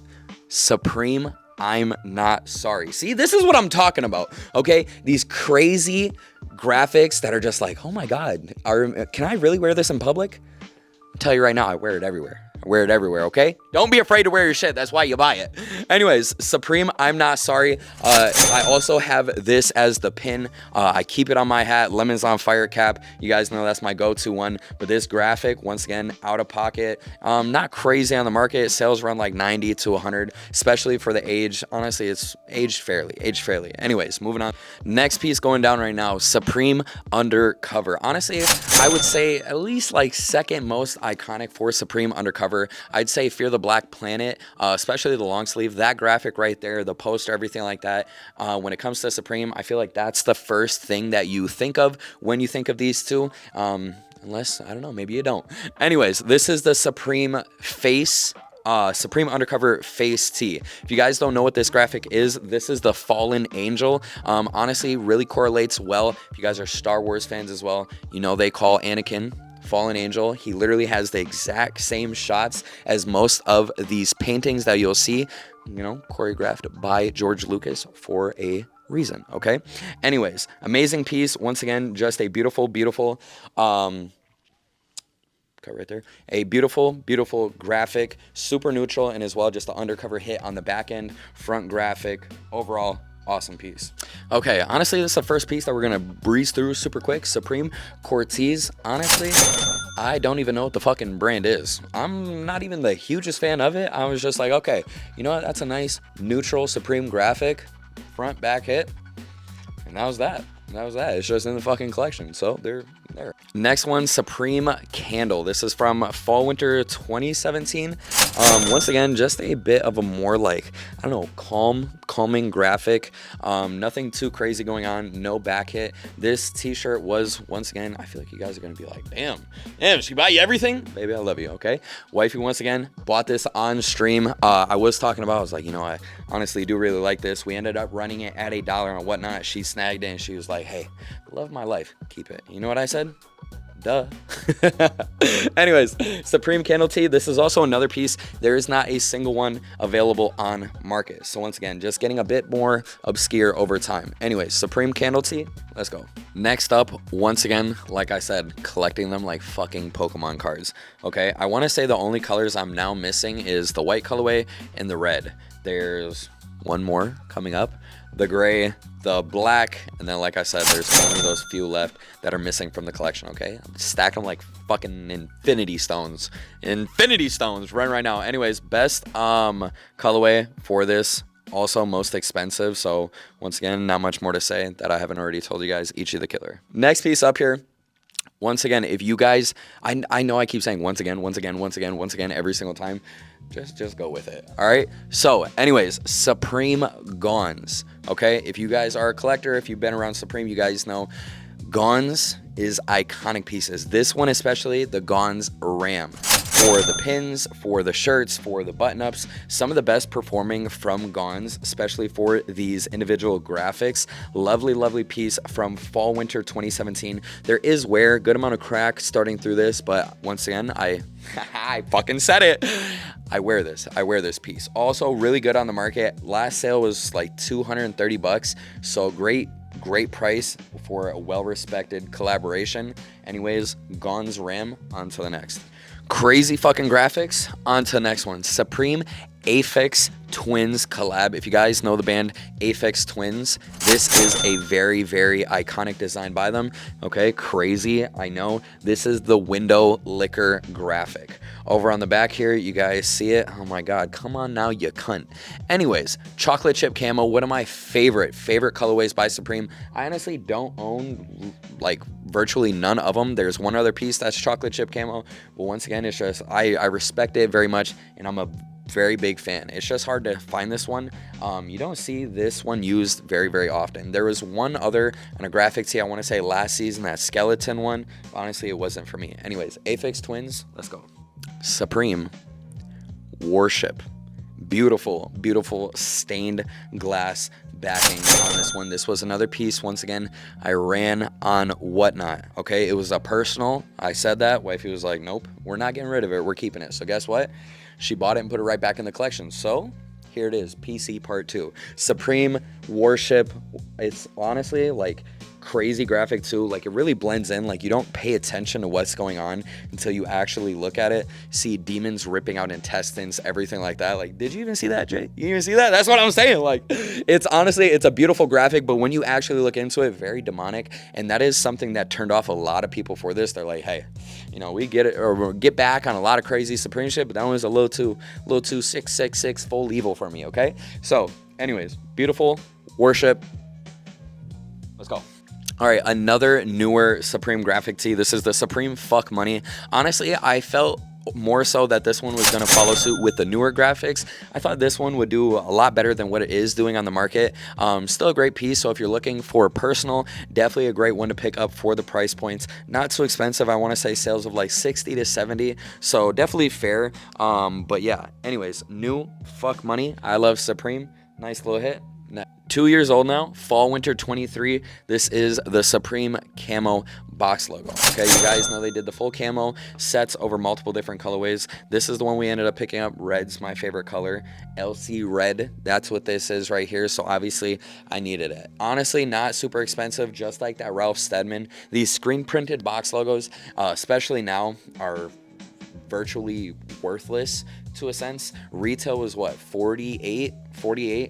Supreme, I'm not sorry. See, this is what I'm talking about, okay? These crazy graphics that are just like, oh my God, can I really wear this in public? I'll tell you right now, I wear it everywhere. I wear it everywhere, okay? Don't be afraid to wear your shit. That's why you buy it. Anyways, Supreme, I'm not sorry. I also have this as the pin. I keep it on my hat. Lemons on Fire cap. You guys know that's my go-to one. But this graphic, once again, out of pocket. Not crazy on the market. Sales run like 90 to 100, especially for the age. Honestly, it's aged fairly. Anyways, moving on. Next piece going down right now, Supreme Undercover. Honestly, I would say at least like second most iconic for Supreme Undercover. I'd say Fear the Black Planet, especially the long sleeve, that graphic right there, the poster, everything like that. When it comes to Supreme, I feel like that's the first thing that you think of when you think of these two. Unless, I don't know, maybe you don't. Anyways, this is the Supreme Supreme Undercover face tee. If you guys don't know what this graphic is, this is the Fallen Angel. Honestly, really correlates well. If you guys are Star Wars fans as well, you know they call Anakin Fallen Angel. He literally has the exact same shots as most of these paintings that you'll see, you know, choreographed by George Lucas for a reason, okay? Anyways, amazing piece. Once again, just a beautiful cut right there. A beautiful graphic, super neutral, and as well just the undercover hit on the back end, front graphic, overall awesome piece. Okay, honestly, this is the first piece that we're gonna breeze through super quick. Supreme Cortez. Honestly, I don't even know what the fucking brand is. I'm not even the hugest fan of it. I was just like, okay, you know what? That's a nice neutral Supreme graphic, front back hit, and that was that. It's just in the fucking collection. So there there. Next one, Supreme Candle. This is from fall winter 2017. Once again, just a bit of a more like, I don't know, calming graphic. Nothing too crazy going on, no back hit. This t-shirt was, once again, I feel like you guys are gonna be like, damn, she buy you everything? Baby, I love you, okay? Wifey, once again, bought this on stream. I was talking about, I was like, you know, I honestly do really like this. We ended up running it at $1 and whatnot. She snagged it and she was like, hey, love my life, keep it. You know what I said? Duh. Anyways, Supreme Candle Tee. This is also another piece. There is not a single one available on market. So once again, just getting a bit more obscure over time. Anyways, Supreme Candle Tee. Let's go. Next up, once again, like I said, collecting them like fucking Pokemon cards. Okay, I want to say the only colors I'm now missing is the white colorway and the red. There's one more coming up, the gray, the black, and then like I said, there's only those few left that are missing from the collection. Okay, I'm stacking them like fucking infinity stones right now. Anyways, best colorway for this, also most expensive. So once again, not much more to say that I haven't already told you guys. Ichi the Killer. Next piece up here. Once again, if you guys, I know I keep saying once again every single time. Just go with it. All right. So anyways, Supreme Gons. Okay. If you guys are a collector, if you've been around Supreme, you guys know Gons is iconic pieces. This one, especially the Gons Ram, for the pins, for the shirts, for the button-ups, some of the best performing from Gons, especially for these individual graphics. Lovely piece from fall winter 2017. There is wear, good amount of crack starting through this, but once again, I fucking said it. I wear this piece. Also really good on the market. Last sale was like 230 bucks. So great price for a well-respected collaboration. Anyways, Gons Ram, on to the next. Crazy fucking graphics, on to the next one. Supreme Aphex Twins collab. If you guys know the band Aphex Twins, this is a very iconic design by them. Okay, crazy, I know. This is the window licker graphic. Over on the back here, you guys see it. Oh my god, come on now, you cunt. Anyways, chocolate chip camo, one of my favorite colorways by Supreme. I honestly don't own like virtually none of them. There's one other piece that's chocolate chip camo, but once again, it's just I respect it very much, and I'm a very big fan. It's just hard to find this one. You don't see this one used very often. There was one other on a graphic tee, I want to say last season, that skeleton one. Honestly, it wasn't for me. Anyways, Aphex Twins, let's go. Supreme Warship. Beautiful stained glass backing on this one. This was another piece, once again, I ran on Whatnot. Okay, it was a personal. I said that. Wifey was like, nope, we're not getting rid of it. We're keeping it. So guess what? She bought it and put it right back in the collection. So here it is, PC Part 2. Supreme Warship. It's honestly like crazy graphic too. Like it really blends in. Like you don't pay attention to what's going on until you actually look at it. See demons ripping out intestines, everything like that. Like, did you even see that, Jay? You even see that? That's what I'm saying. Like, it's honestly, it's a beautiful graphic, but when you actually look into it, very demonic. And that is something that turned off a lot of people for this. They're like, hey, you know, we get it, or we'll get back on a lot of crazy Supreme shit, but that one was a little too 666 full evil for me. Okay. So anyways, beautiful Worship. Let's go. All right, another newer Supreme graphic tee. This is the Supreme Fuck Money. Honestly, I felt more so that this one was going to follow suit with the newer graphics. I thought this one would do a lot better than what it is doing on the market. Still a great piece, so if you're looking for personal, definitely a great one to pick up for the price points. Not too expensive. I want to say sales of like 60 to 70, so definitely fair. But yeah, anyways, new Fuck Money. I love Supreme. Nice little hit. 2 years old now, fall winter 23. This is the Supreme camo box logo. Okay, you guys know they did the full camo sets over multiple different colorways. This is the one we ended up picking up. Red's my favorite color. LC red, that's what this is right here. So obviously I needed it. Honestly, not super expensive, just like that Ralph Steadman. These screen printed box logos, especially now, are virtually worthless to a sense. Retail was what, 48.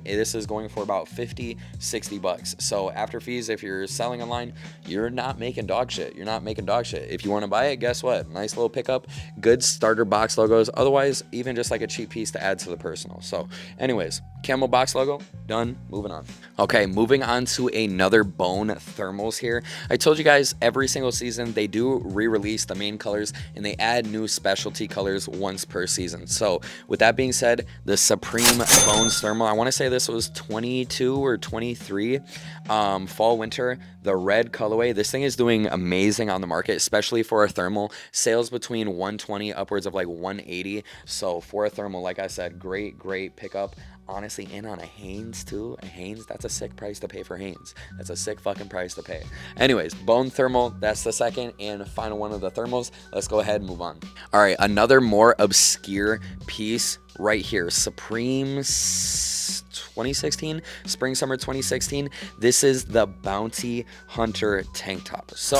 This is going for about 50, 60 bucks. So after fees, if you're selling online, you're not making dog shit. If you want to buy it, guess what? Nice little pickup, good starter box logos. Otherwise, even just like a cheap piece to add to the personal. So anyways, camel box logo, done, moving on. Okay, moving on to another Bone thermals here. I told you guys every single season they do re-release the main colors and they add new specialty colors once per season. So with that being said, the Supreme Bones thermal, I want to say this was 22 or 23 fall winter, the red colorway. This thing is doing amazing on the market, especially for a thermal. Sales between 120 upwards of like 180. So for a thermal, like I said, great pickup. Honestly, in on a Hanes too. A Hanes, that's a sick price to pay for Hanes. That's a sick fucking price to pay. Anyways, Bone thermal, that's the second and final one of the thermals. Let's go ahead and move on. All right, another more obscure piece right here. Supreme 2016, spring summer 2016. This is the Bounty Hunter tank top. So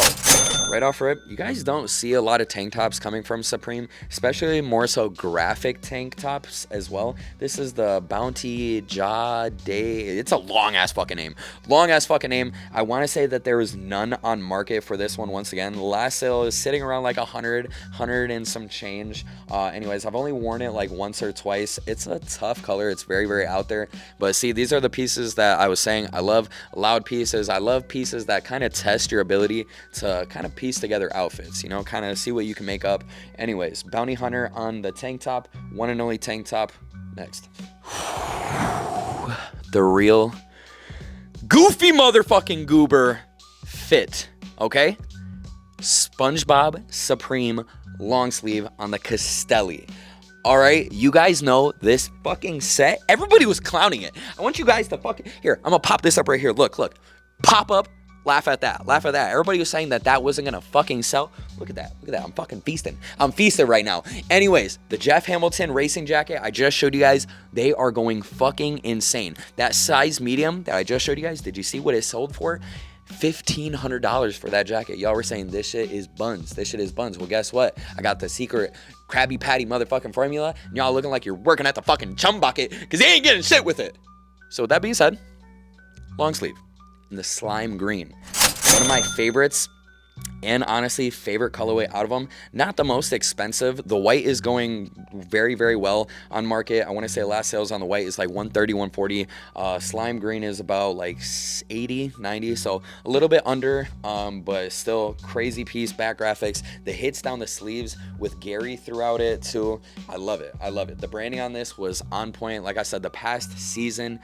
right off rip, you guys don't see a lot of tank tops coming from Supreme, especially more so graphic tank tops as well. This is the Bounty Day. It's a long ass fucking name. I want to say that there is none on market for this one. Once again, the last sale is sitting around like 100 and some change. Anyways, I've only worn it like once or twice. It's a tough color. It's very out there. But see, these are the pieces that I was saying. I love loud pieces. I love pieces that kind of test your ability to kind of piece together outfits, you know, kind of see what you can make up. Anyways, Bounty Hunter on the tank top, one and only tank top. Next. The real goofy motherfucking goober fit, okay? SpongeBob Supreme long sleeve on the Castelli. All right, you guys know this fucking set. Everybody was clowning it. I want you guys to fucking, here, I'm gonna pop this up right here. Look, pop up, laugh at that. Everybody was saying that wasn't gonna fucking sell. Look at that, I'm fucking feasting. I'm feasting right now. Anyways, the Jeff Hamilton racing jacket I just showed you guys, they are going fucking insane. That size medium that I just showed you guys, did you see what it sold for? $1,500 for that jacket. Y'all were saying this shit is buns. Well, guess what? I got the secret Krabby Patty motherfucking formula, and y'all looking like you're working at the fucking chum bucket because they ain't getting shit with it. So with that being said, long sleeve in the slime green. One of my favorites, and honestly favorite colorway out of them. Not the most expensive. The white is going very well on market. I want to say last sales on the white is like 130, 140. Slime green is about like 80, 90, so a little bit under, but still crazy piece. Back graphics, the hits down the sleeves with Gary throughout it too. I love it. The branding on this was on point. Like I said, the past season,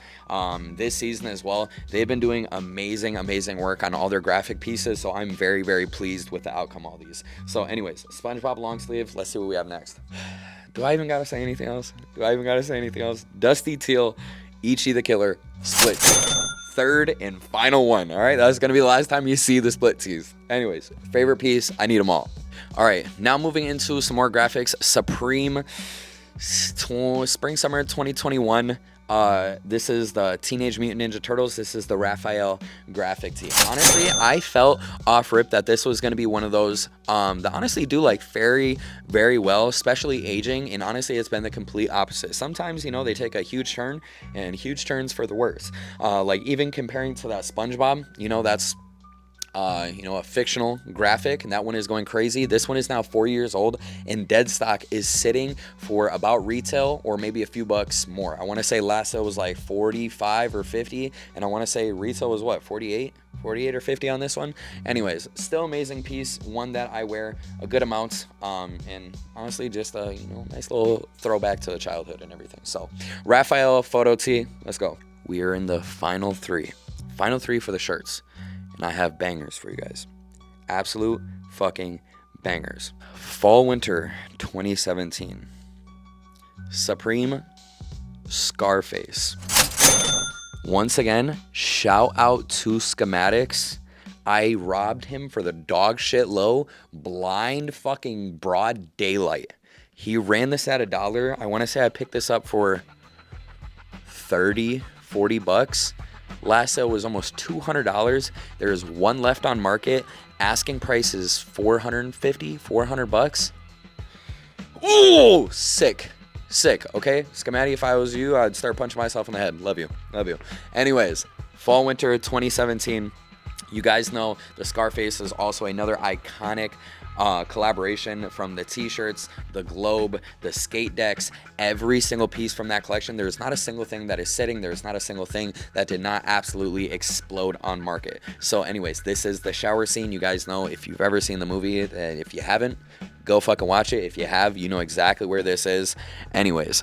this season as well, they've been doing amazing work on all their graphic pieces, so I'm very pleased with the outcome of all these. So anyways, SpongeBob long sleeve. Let's see what we have next. Do I even gotta say anything else? Dusty teal, Ichi the Killer, split tee. Third and final one. All right, that's gonna be the last time you see the split tees. Anyways, favorite piece, I need them all. All right, now moving into some more graphics. Supreme spring summer 2021. This is the Teenage Mutant Ninja Turtles. This is the Raphael graphic tee. Honestly, I felt off rip that this was going to be one of those that honestly do like very well, especially aging. And honestly, it's been the complete opposite. Sometimes, you know, they take a huge turn, and huge turns for the worse. Like even comparing to that SpongeBob, you know, that's you know, a fictional graphic, and that one is going crazy. This one is now 4 years old, and dead stock is sitting for about retail or maybe a few bucks more. I want to say last sale was like 45 or 50, and I want to say retail was what, 48 or 50 on this one. Anyways, still amazing piece, one that I wear a good amount, and honestly just a, you know, nice little throwback to the childhood and everything. So Raphael photo tee, let's go. We are in the final three for the shirts. And I have bangers for you guys. Absolute fucking bangers. Fall winter 2017. Supreme Scarface. Once again, shout out to Schematics. I robbed him for the dog shit low, blind fucking broad daylight. He ran this at $1. I want to say I picked this up for 30, 40 bucks. Last sale was almost $200. There is one left on market. Asking price is $450, 400 bucks. Ooh, sick Sick, okay? Schematic, if I was you, I'd start punching myself in the head. Love you. Love you. Anyways, fall winter 2017. You guys know the Scarface is also another iconic collaboration from the t-shirts, the globe, the skate decks, every single piece from that collection. There's not a single thing that is sitting. There's not a single thing that did not absolutely explode on market. So anyways, this is the shower scene. You guys know, if you've ever seen the movie, and if you haven't, go fucking watch it. If you have, you know exactly where this is. Anyways,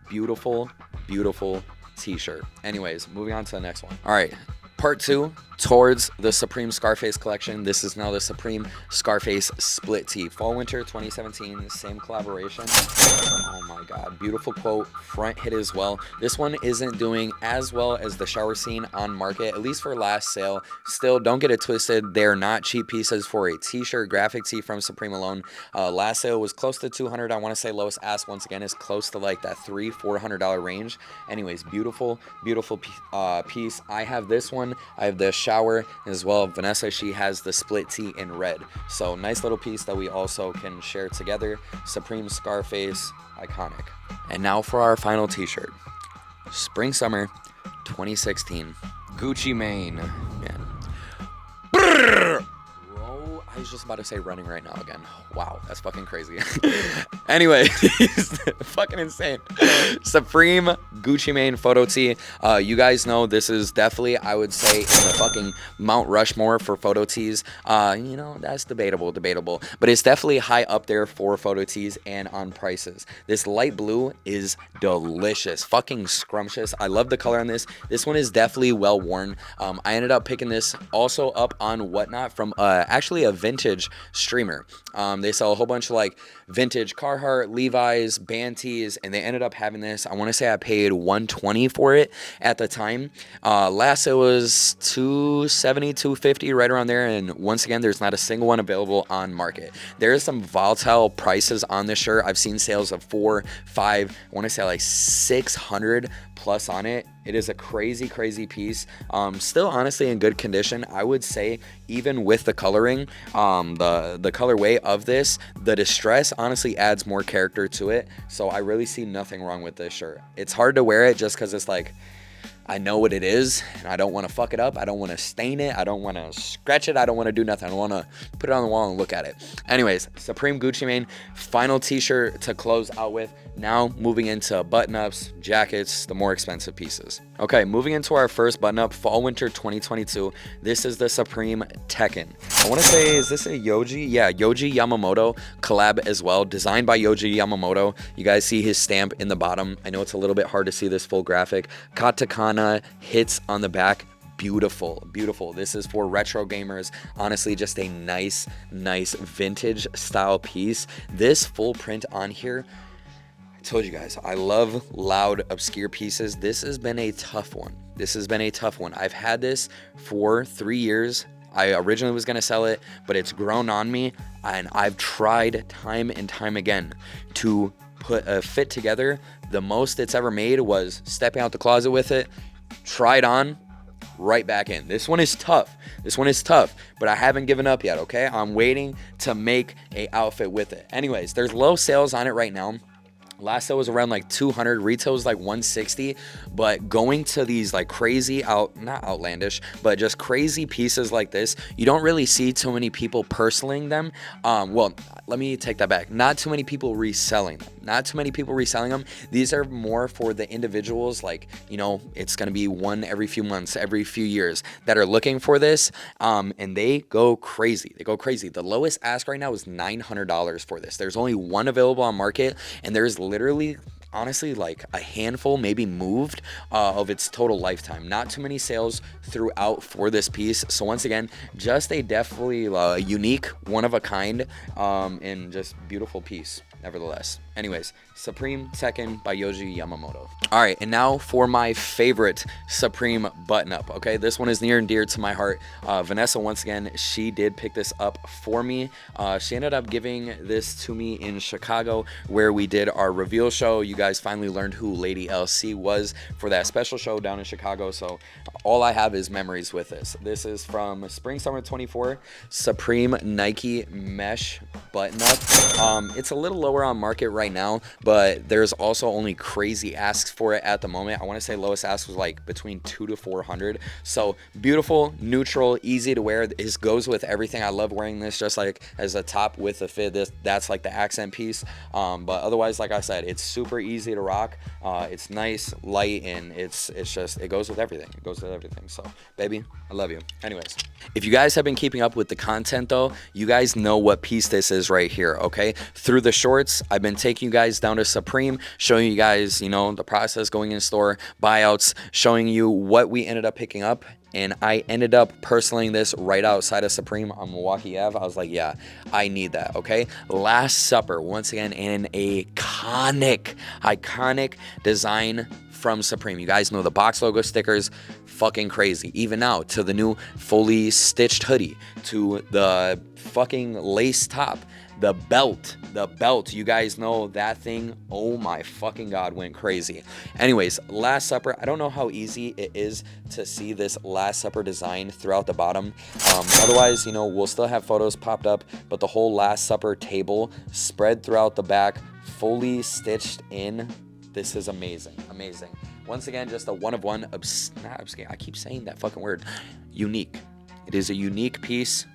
beautiful, beautiful t-shirt. Anyways, moving on to the next one. All right, part 2 towards the Supreme Scarface collection. This is now the Supreme Scarface split tee. Fall winter 2017, same collaboration. Oh my god, beautiful quote, front hit as well. This one isn't doing as well as the shower scene on market, at least for last sale. Still, don't get it twisted, they're not cheap pieces for a t-shirt, graphic tee from Supreme alone. Last sale was close to $200. I want to say lowest ask once again is close to like that $300-$400 range. Anyways, beautiful, beautiful piece. I have this one. I have the shower as well. Vanessa, she has the split tee in red. So nice little piece that we also can share together. Supreme Scarface, iconic. And now for our final t-shirt. Spring Summer 2016. Gucci Mane. Man. Bro, I was just about to say running right now again. Wow, that's fucking crazy. Anyway, fucking insane. Supreme Gucci Mane photo tee. You guys know this is definitely, I would say, in the fucking Mount Rushmore for photo tees. You know, that's debatable, but it's definitely high up there for photo tees and on prices. This light blue is delicious, fucking scrumptious. I love the color on this. This one is definitely well worn. I ended up picking this also up on Whatnot from actually a vintage streamer. They sell a whole bunch of like vintage Carhartt, Levi's, band tees, and they ended up having this. I want to say I paid $120 for it at the time. Last it was $270, $250, right around there. And once again, there's not a single one available on market. There is some volatile prices on this shirt. I've seen sales of $400, $500, I want to say like $600 plus on it. It is a crazy, crazy piece. Still honestly in good condition. I would say even with the coloring, the colorway of this, the distress honestly adds more character to it. So I really see nothing wrong with this shirt. It's hard to wear it just because it's like, I know what it is, and I don't want to fuck it up. I don't want to stain it. I don't want to scratch it. I don't want to do nothing. I don't want to put it on the wall and look at it. Anyways, Supreme Gucci Mane, final t-shirt to close out with. Now moving into button-ups, jackets, the more expensive pieces. Okay, moving into our first button-up, fall winter 2022. This is the Supreme Tekken. I want to say, is this a Yoji? Yeah, Yoji Yamamoto collab as well, designed by Yoji Yamamoto. You guys see his stamp in the bottom. I know it's a little bit hard to see this full graphic. Katakana hits on the back. Beautiful, beautiful. This is for retro gamers. Honestly, just a nice vintage style piece. This full print on here, I told you guys, I love loud, obscure pieces. This has been a tough one. I've had this for 3 years. I originally was going to sell it, but it's grown on me, and I've tried time and time again to put a fit together. The most it's ever made was stepping out the closet with it, tried on, right back in. This one is tough, but I haven't given up yet, okay? I'm waiting to make a outfit with it. Anyways, there's low sales on it right now. Last sale was around like 200, retail was like 160, but going to these like crazy not outlandish, but just crazy pieces like this, you don't really see too many people personaling them. Well, let me take that back. Not too many people reselling them. These are more for the individuals, like, you know, it's going to be one every few months, every few years that are looking for this. And they go crazy. The lowest ask right now is $900 for this. There's only one available on market, and there's literally, honestly, like a handful maybe moved of its total lifetime. Not too many sales throughout for this piece. So once again, just a definitely unique, one of a kind, and just beautiful piece nevertheless. Anyways, Supreme Tekken by Yoji Yamamoto. All right, and now for my favorite Supreme button-up, okay? This one is near and dear to my heart. Vanessa, once again, she did pick this up for me. She ended up giving this to me in Chicago where we did our reveal show. You guys finally learned who Lady LC was for that special show down in Chicago, so all I have is memories with this. This is from Spring Summer 24, Supreme Nike Mesh button-up. It's a little low lower on market right now, but there's also only crazy asks for it at the moment. I want to say lowest ask was like between 200 to 400. So beautiful, neutral, easy to wear. This goes with everything. I love wearing this just like as a top with a fit. That's like the accent piece. But otherwise, like I said, it's super easy to rock. It's nice, light, and it goes with everything. It goes with everything. So baby, I love you. Anyways, if you guys have been keeping up with the content though, you guys know what piece this is right here. Okay, through the shorts, I've been taking you guys down to Supreme, showing you guys, you know, the process going in store, buyouts, showing you what we ended up picking up. And I ended up personaling this right outside of Supreme on Milwaukee Ave. I was like, yeah, I need that, okay? Last Supper, once again, an iconic design from Supreme. You guys know the box logo stickers, fucking crazy. Even now, to the new fully stitched hoodie, to the fucking lace top, the belt, you guys know that thing, oh my fucking god, went crazy. Anyways, Last Supper, I don't know how easy it is to see this Last Supper design throughout the bottom. Otherwise, you know, we'll still have photos popped up, but the whole Last Supper table spread throughout the back, fully stitched in. This is amazing. Once again, just a one of one, I keep saying that fucking word, unique. It is a unique piece.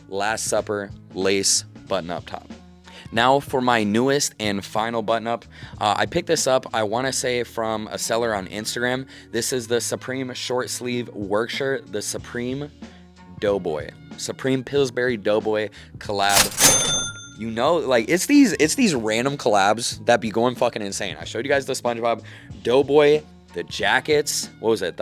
Last Supper lace button up top. Now for my newest and final button up. I picked this up, I want to say, from a seller on Instagram. This is the Supreme short sleeve work shirt, the Supreme Doughboy, Supreme Pillsbury Doughboy collab. You know, like it's these random collabs that be going fucking insane. I showed you guys the SpongeBob Doughboy, the jackets, what was it?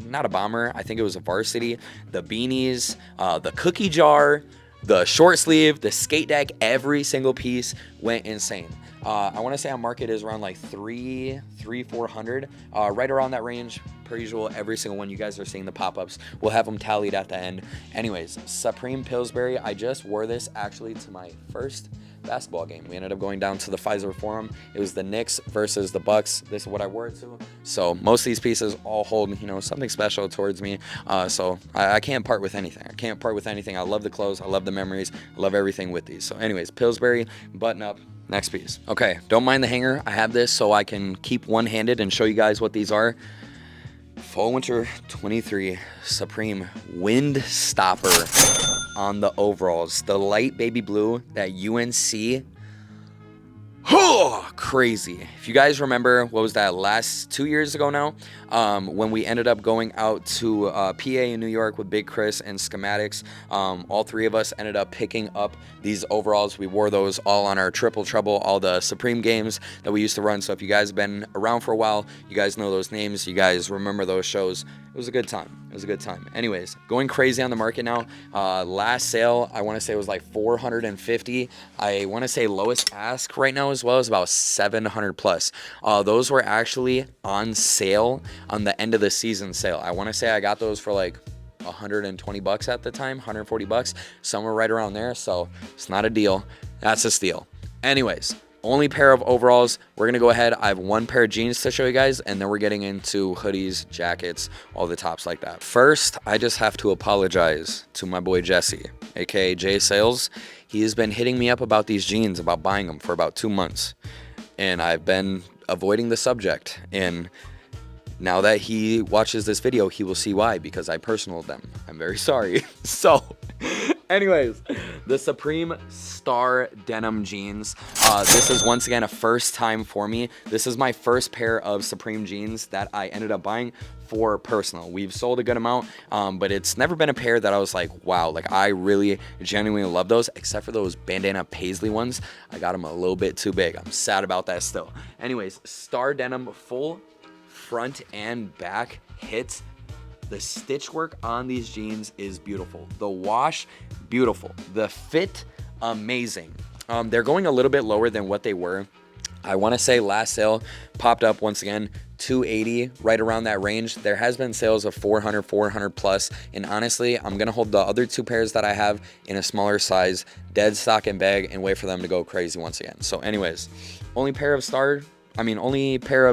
Not a bomber, I think it was a varsity, the beanies, the cookie jar, the short sleeve, the skate deck, every single piece went insane. I want to say on market is around like 400, right around that range. Per usual, every single one you guys are seeing the pop-ups. We'll have them tallied at the end. Anyways, Supreme Pillsbury. I just wore this actually to my first basketball game. We ended up going down to the Pfizer Forum. It was the Knicks versus the Bucks. This is what I wore it to. So most of these pieces all hold, you know, something special towards me. So I can't part with anything. I love the clothes. I love the memories. I love everything with these. So anyways, Pillsbury button up. Next piece. Okay, don't mind the hanger. I have this so I can keep one-handed and show you guys what these are. Fall Winter 23 Supreme Wind Stopper on the overalls. The light baby blue, that UNC. Oh, crazy. If you guys remember, what was that, last 2 years ago now, when we ended up going out to PA in New York with Big Chris and Schematics, all three of us ended up picking up these overalls. We wore those all on our Triple Trouble, all the Supreme games that we used to run. So if you guys have been around for a while, you guys know those names, you guys remember those shows. It was a good time. Anyways, going crazy on the market now. Last sale, I want to say it was like 450. I want to say lowest ask right now as well is about 700 plus. Those were actually on sale on the end of the season sale. I want to say I got those for like 120 bucks at the time, 140 bucks, somewhere right around there. So it's not a deal. That's a steal. Anyways, only pair of overalls. We're gonna go ahead. I have one pair of jeans to show you guys, and then we're getting into hoodies, jackets, all the tops like that. First, I just have to apologize to my boy Jesse, aka Jay Sales. He has been hitting me up about these jeans, about buying them for about 2 months, and I've been avoiding the subject. And now that he watches this video, he will see why, because I personaled them. I'm very sorry. So anyways, the Supreme Star denim jeans. This is once again a first time for me. This is my first pair of Supreme jeans that I ended up buying for personal. We've sold a good amount, but it's never been a pair that I was like, wow, like I really genuinely love those, except for those bandana paisley ones. I got them a little bit too big. I'm sad about that still. Anyways, Star denim, full front and back hits. The stitch work on these jeans is beautiful. The wash, beautiful. The fit, amazing. They're going a little bit lower than what they were. I want to say last sale popped up once again, 280, right around that range. There has been sales of 400 plus, and honestly, I'm gonna hold the other two pairs that I have in a smaller size, dead stock and bag, and wait for them to go crazy once again. So anyways, only pair of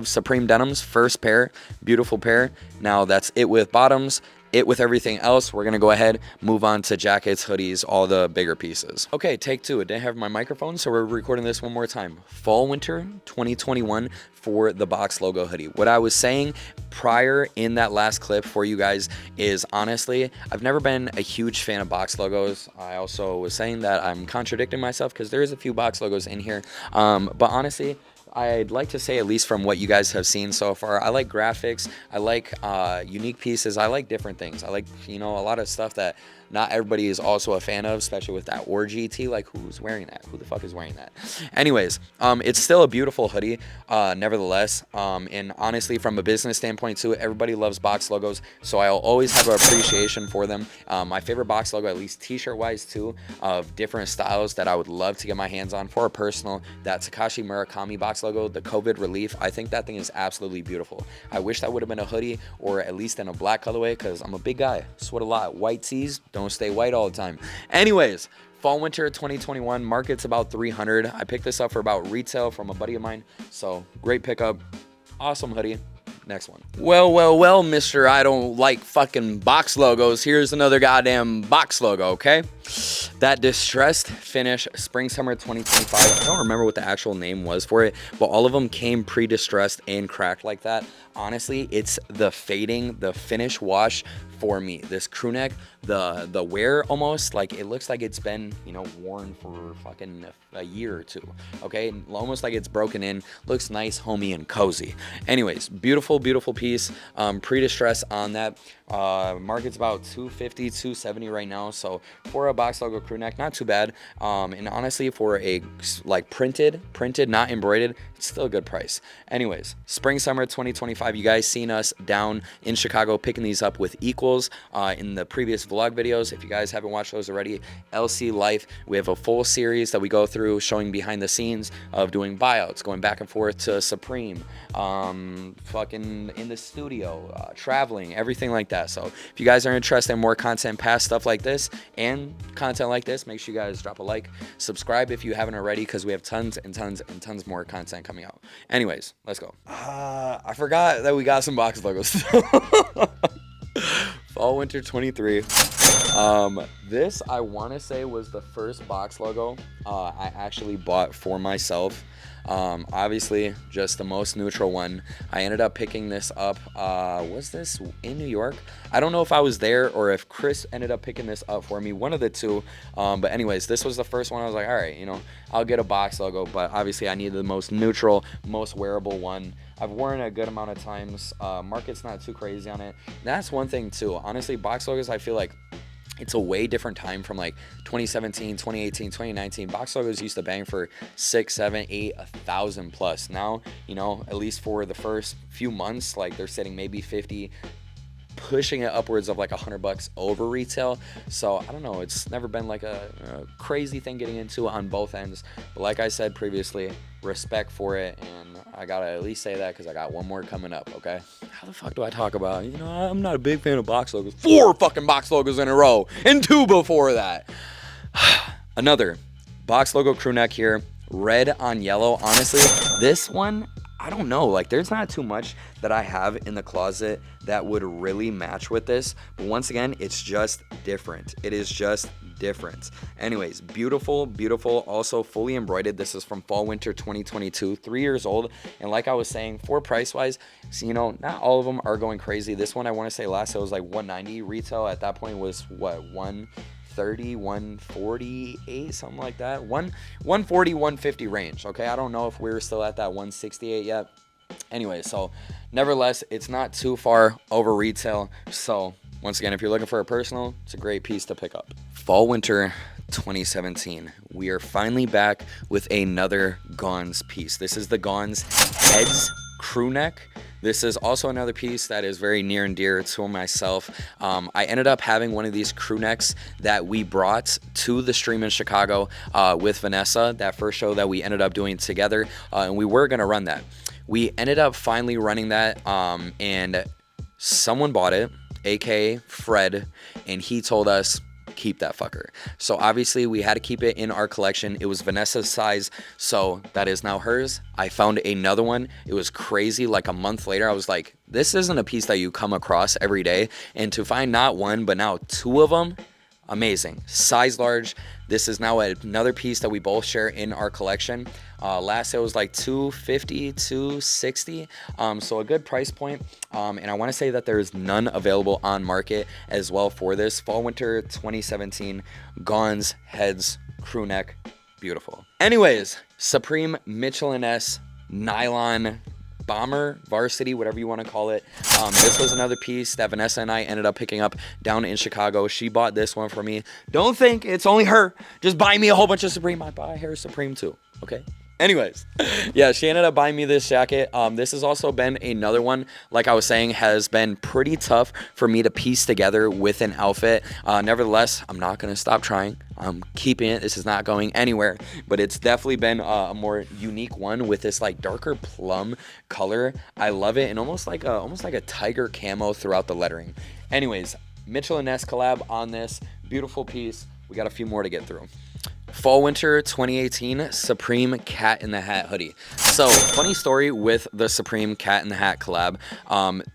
Supreme denims, first pair, beautiful pair. Now that's it with bottoms. it with everything else. We're gonna go ahead, move on to jackets, hoodies, all the bigger pieces. Okay, take two. I didn't have my microphone, so we're recording this one more time. Fall winter 2021 for the box logo hoodie. What I was saying prior in that last clip for you guys is, honestly, I've never been a huge fan of box logos. I also was saying that I'm contradicting myself because there is a few box logos in here, but honestly, I'd like to say, at least from what you guys have seen so far, I like graphics, I like unique pieces, I like different things. I like, you know, a lot of stuff that not everybody is also a fan of, especially with that orgy tee. Like, who's wearing that? Who the fuck is wearing that? Anyways, it's still a beautiful hoodie, nevertheless. And honestly, from a business standpoint too, everybody loves box logos, so I'll always have an appreciation for them. My favorite box logo, at least t-shirt wise too, of different styles that I would love to get my hands on for a personal, that Takashi Murakami box logo, the COVID relief. I think that thing is absolutely beautiful. I wish that would have been a hoodie, or at least in a black colorway, because I'm a big guy, sweat a lot. White tees don't stay white all the time. Anyways, fall winter 2021, market's about 300. I picked this up for about retail from a buddy of mine, so great pickup. Awesome hoodie. Next one. Well, mister, I don't like fucking box logos. Here's another goddamn box logo, okay? That distressed finish spring summer 2025. I don't remember what the actual name was for it, but all of them came pre-distressed and cracked like that. Honestly, it's the fading, the finish wash for me. This crew neck, the wear, almost like it looks like it's been, you know, worn for fucking a year or two, okay? Almost like it's broken in. Looks nice, homey, and cozy. Anyways, beautiful piece. Pre-distress on that. Market's about 250, 270 right now, so for a box logo crew neck, not too bad. And honestly, for a like printed, not embroidered, it's still a good price. Anyways, spring summer 2025, you guys seen us down in Chicago picking these up with equals in the previous vlog videos. If you guys haven't watched those already, LC Life, we have a full series that we go through showing behind the scenes of doing buyouts, going back and forth to Supreme, fucking in the studio, traveling, everything like that. So if you guys are interested in more content past stuff like this and content like this, make sure you guys drop a like, subscribe if you haven't already, because we have tons and tons more content coming out. Anyways, let's go. I forgot that we got some box logos. Fall winter 23. This, I want to say, was the first box logo I actually bought for myself. Obviously just the most neutral one. I ended up picking this up, was this in New York? I don't know if I was there or if Chris ended up picking this up for me, one of the two. But anyways, this was the first one. I was like, all right, you know, I'll get a box logo, but obviously I needed the most neutral, most wearable one. I've worn it a good amount of times. Market's not too crazy on it. That's one thing too. Honestly, box logos, I feel like it's a way different time from like 2017, 2018, 2019. Box logos used to bang for 6, 7, 8, 1,000 plus. Now, you know, at least for the first few months, like they're sitting maybe 50, pushing it upwards of like $100 over retail. So I don't know, it's never been like a crazy thing getting into on both ends, but like I said previously, respect for it, and I gotta at least say that because I got one more coming up. Okay, how the fuck do I talk about, you know, I'm not a big fan of box logos. 4 fucking box logos in a row and 2 before that. Another box logo crew neck here, red on yellow. Honestly, this one, I don't know, like there's not too much that I have in the closet that would really match with this, but once again, it's just different. It is just different. Anyways, beautiful, also fully embroidered. This is from fall winter 2022, 3 years old, and like I was saying, for price wise, so, you know, not all of them are going crazy. This one, I want to say last it was like 190 retail. At that point was what, 130, 148, something like that, 140, 150 range. Okay, I don't know if we're still at that 168 yet. Anyway, so nevertheless, it's not too far over retail. So once again, if you're looking for a personal, it's a great piece to pick up. Fall winter 2017, we are finally back with another Gons piece. This is the Gons Heads crew neck. This is also another piece that is very near and dear to myself. I ended up having one of these crew necks that we brought to the stream in Chicago with Vanessa, that first show that we ended up doing together, and we were gonna run that. We ended up finally running that, and someone bought it, aka Fred, and he told us, keep that fucker. So obviously we had to keep it in our collection. It was Vanessa's size, so that is now hers. I found another one. It was crazy. Like a month later, I was like, this isn't a piece that you come across every day. And to find not one, but now two of them, amazing. Size large. This is now another piece that we both share in our collection. Last it was like $250, $260, so a good price point. And I want to say that there's none available on market as well for this fall winter 2017 Gons Heads crew neck. Beautiful. Anyways, Supreme Mitchell & S nylon bomber, varsity, whatever you want to call it. This was another piece that Vanessa and I ended up picking up down in Chicago. She bought this one for me. Don't think it's only her. Just buy me a whole bunch of Supreme. I buy her Supreme too. Okay. Anyways, yeah, she ended up buying me this jacket. This has also been another one, like I was saying, has been pretty tough for me to piece together with an outfit. Nevertheless, I'm not going to stop trying. I'm keeping it. This is not going anywhere, but it's definitely been a more unique one with this like darker plum color. I love it, and almost like a tiger camo throughout the lettering. Anyways, Mitchell & S collab on this beautiful piece. We got a few more to get through. Fall winter 2018 Supreme Cat in the Hat hoodie. So funny story with the Supreme Cat in the Hat collab.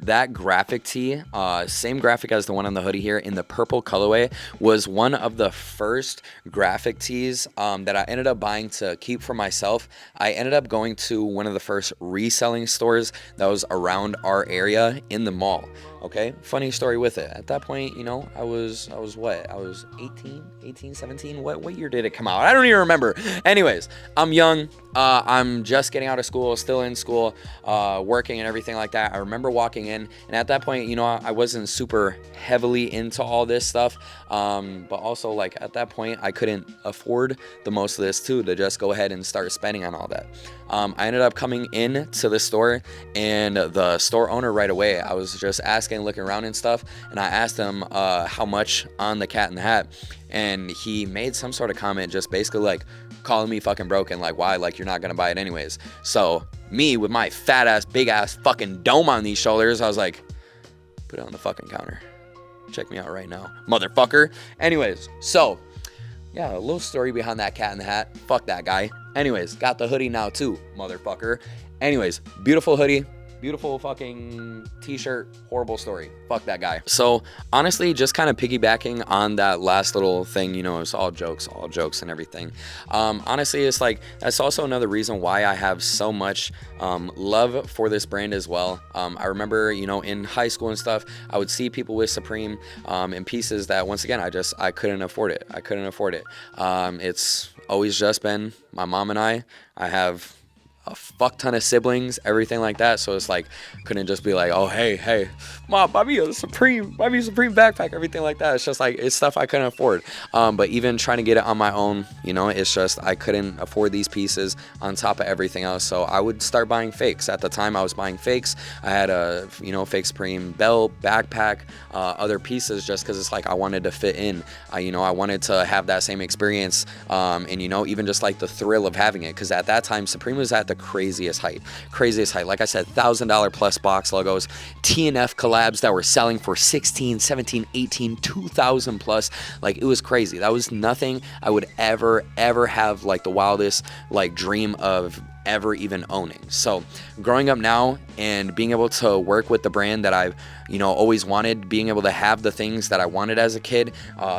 That graphic tee, same graphic as the one on the hoodie here in the purple colorway, was one of the first graphic tees that I ended up buying to keep for myself. I ended up going to one of the first reselling stores that was around our area in the mall. Okay, funny story with it. At that point, you know, I was what? I was 18, 17. What year did it come out? I don't even remember. Anyways, I'm young. I'm just getting out of school, still in school, working and everything like that. I remember walking in, and at that point, you know, I wasn't super heavily into all this stuff. But also, like, at that point, I couldn't afford the most of this too, to just go ahead and start spending on all that. I ended up coming in to the store, and the store owner right away, I was just asking, looking around and stuff, and I asked him how much on the Cat in the Hat, and he made some sort of comment just basically like calling me fucking broken, like, why, like, you're not gonna buy it anyways. So me with my fat ass, big ass fucking dome on these shoulders, I was like, put it on the fucking counter, check me out right now, motherfucker. Anyways, so yeah, a little story behind that Cat in the Hat. Fuck that guy. Anyways, got the hoodie now too, motherfucker. Anyways, beautiful hoodie, beautiful fucking t-shirt, horrible story. Fuck that guy. So honestly, just kind of piggybacking on that last little thing, you know, it's all jokes and everything. Honestly, it's like, that's also another reason why I have so much love for this brand as well. I remember, you know, in high school and stuff, I would see people with Supreme in pieces that, once again, I couldn't afford it. It's always just been my mom and I have a fuck ton of siblings, everything like that. So it's like, couldn't just be like, oh, hey, mom, buy me a Supreme backpack, everything like that. It's just like, it's stuff I couldn't afford. But even trying to get it on my own, you know, it's just, I couldn't afford these pieces on top of everything else. So I would start buying fakes. At the time I was buying fakes. I had a, you know, fake Supreme belt, backpack, other pieces, just because it's like, I wanted to fit in. You know, I wanted to have that same experience. And, you know, even just like the thrill of having it. Because at that time, Supreme was at the craziest height. Like I said, $1,000 plus box logos, TNF collabs that were selling for 16, 17, 18, 2,000 plus. Like, it was crazy. That was nothing I would ever have like the wildest like dream of ever even owning. So growing up now and being able to work with the brand that I've, you know, always wanted, being able to have the things that I wanted as a kid,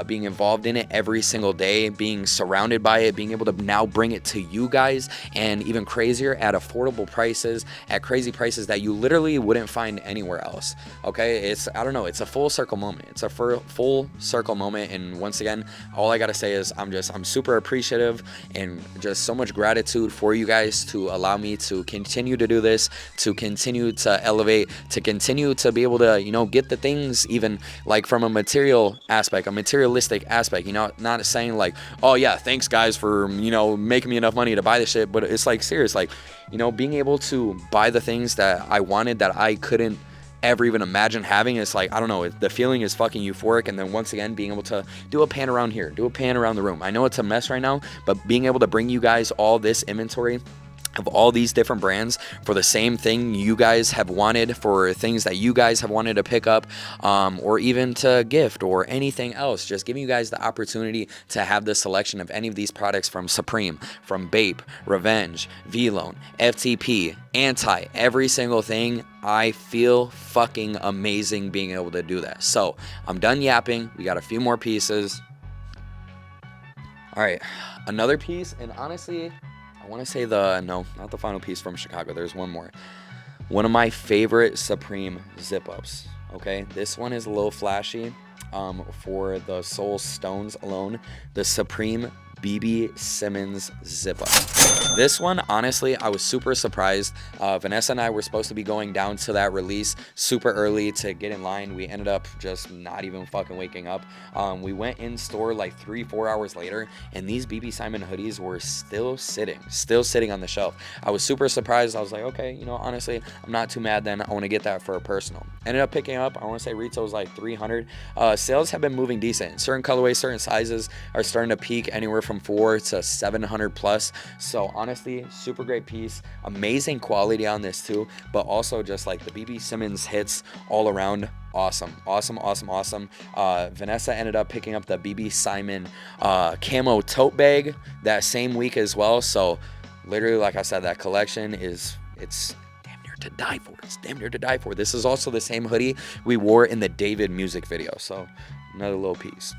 being involved in it every single day, being surrounded by it, being able to now bring it to you guys, and even crazier at affordable prices, at crazy prices that you literally wouldn't find anywhere else. Okay, it's, I don't know, it's a full circle moment. It's a full circle moment. And once again, all I gotta say is I'm super appreciative and just so much gratitude for you guys to allow me to continue to do this, to continue to elevate, to continue to be able to, you know, get the things even like from a material aspect, a materialistic aspect, you know, not saying like, oh yeah, thanks guys for, you know, making me enough money to buy this shit, but it's like serious, like, you know, being able to buy the things that I wanted that I couldn't ever even imagine having. It's like, I don't know, the feeling is fucking euphoric. And then once again, being able to do a pan around here, do a pan around the room. I know it's a mess right now, but being able to bring you guys all this inventory of all these different brands for the same thing you guys have wanted, for things that you guys have wanted to pick up, or even to gift or anything else. Just giving you guys the opportunity to have the selection of any of these products from Supreme, from Bape, Revenge, V-Lone, FTP, Anti, every single thing. I feel fucking amazing being able to do that. So I'm done yapping. We got a few more pieces. All right, another piece, and honestly, I want to say no, not the final piece from Chicago. There's one more. One of my favorite Supreme zip-ups, okay? This one is a little flashy for the Soul Stones alone. The Supreme BB Simmons zip-up. This one, honestly, I was super surprised. Vanessa and I were supposed to be going down to that release super early to get in line. We ended up just not even fucking waking up. We went in store like 3-4 hours later, and these BB Simon hoodies were still sitting on the shelf. I was super surprised. I was like, okay, you know, honestly, I'm not too mad then. I want to get that for a personal. Ended up picking up, I want to say retail was like $300. Sales have been moving decent. Certain colorways, certain sizes are starting to peak anywhere from $400 to $700 plus. So honestly, super great piece, amazing quality on this too, but also just like the BB Simmons hits all around. Awesome. Vanessa ended up picking up the BB Simon camo tote bag that same week as well. So literally, like I said, that collection it's damn near to die for. It's damn near to die for. This is also the same hoodie we wore in the David music video. So another little piece.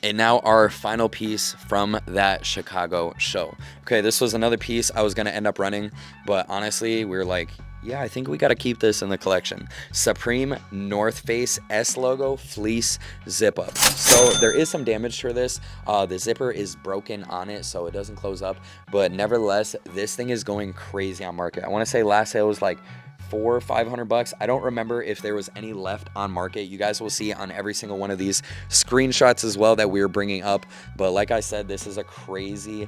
And now our final piece from that Chicago show. Okay, this was another piece I was going to end up running, but honestly, we were like, yeah, I think we got to keep this in the collection. Supreme North Face S logo fleece zip up. So there is some damage to this. The zipper is broken on it, so it doesn't close up, but nevertheless, this thing is going crazy on market. I want to say last sale was like $400 or $500. I don't remember if there was any left on market. You guys will see on every single one of these screenshots as well that we're bringing up. But like I said, this is a crazy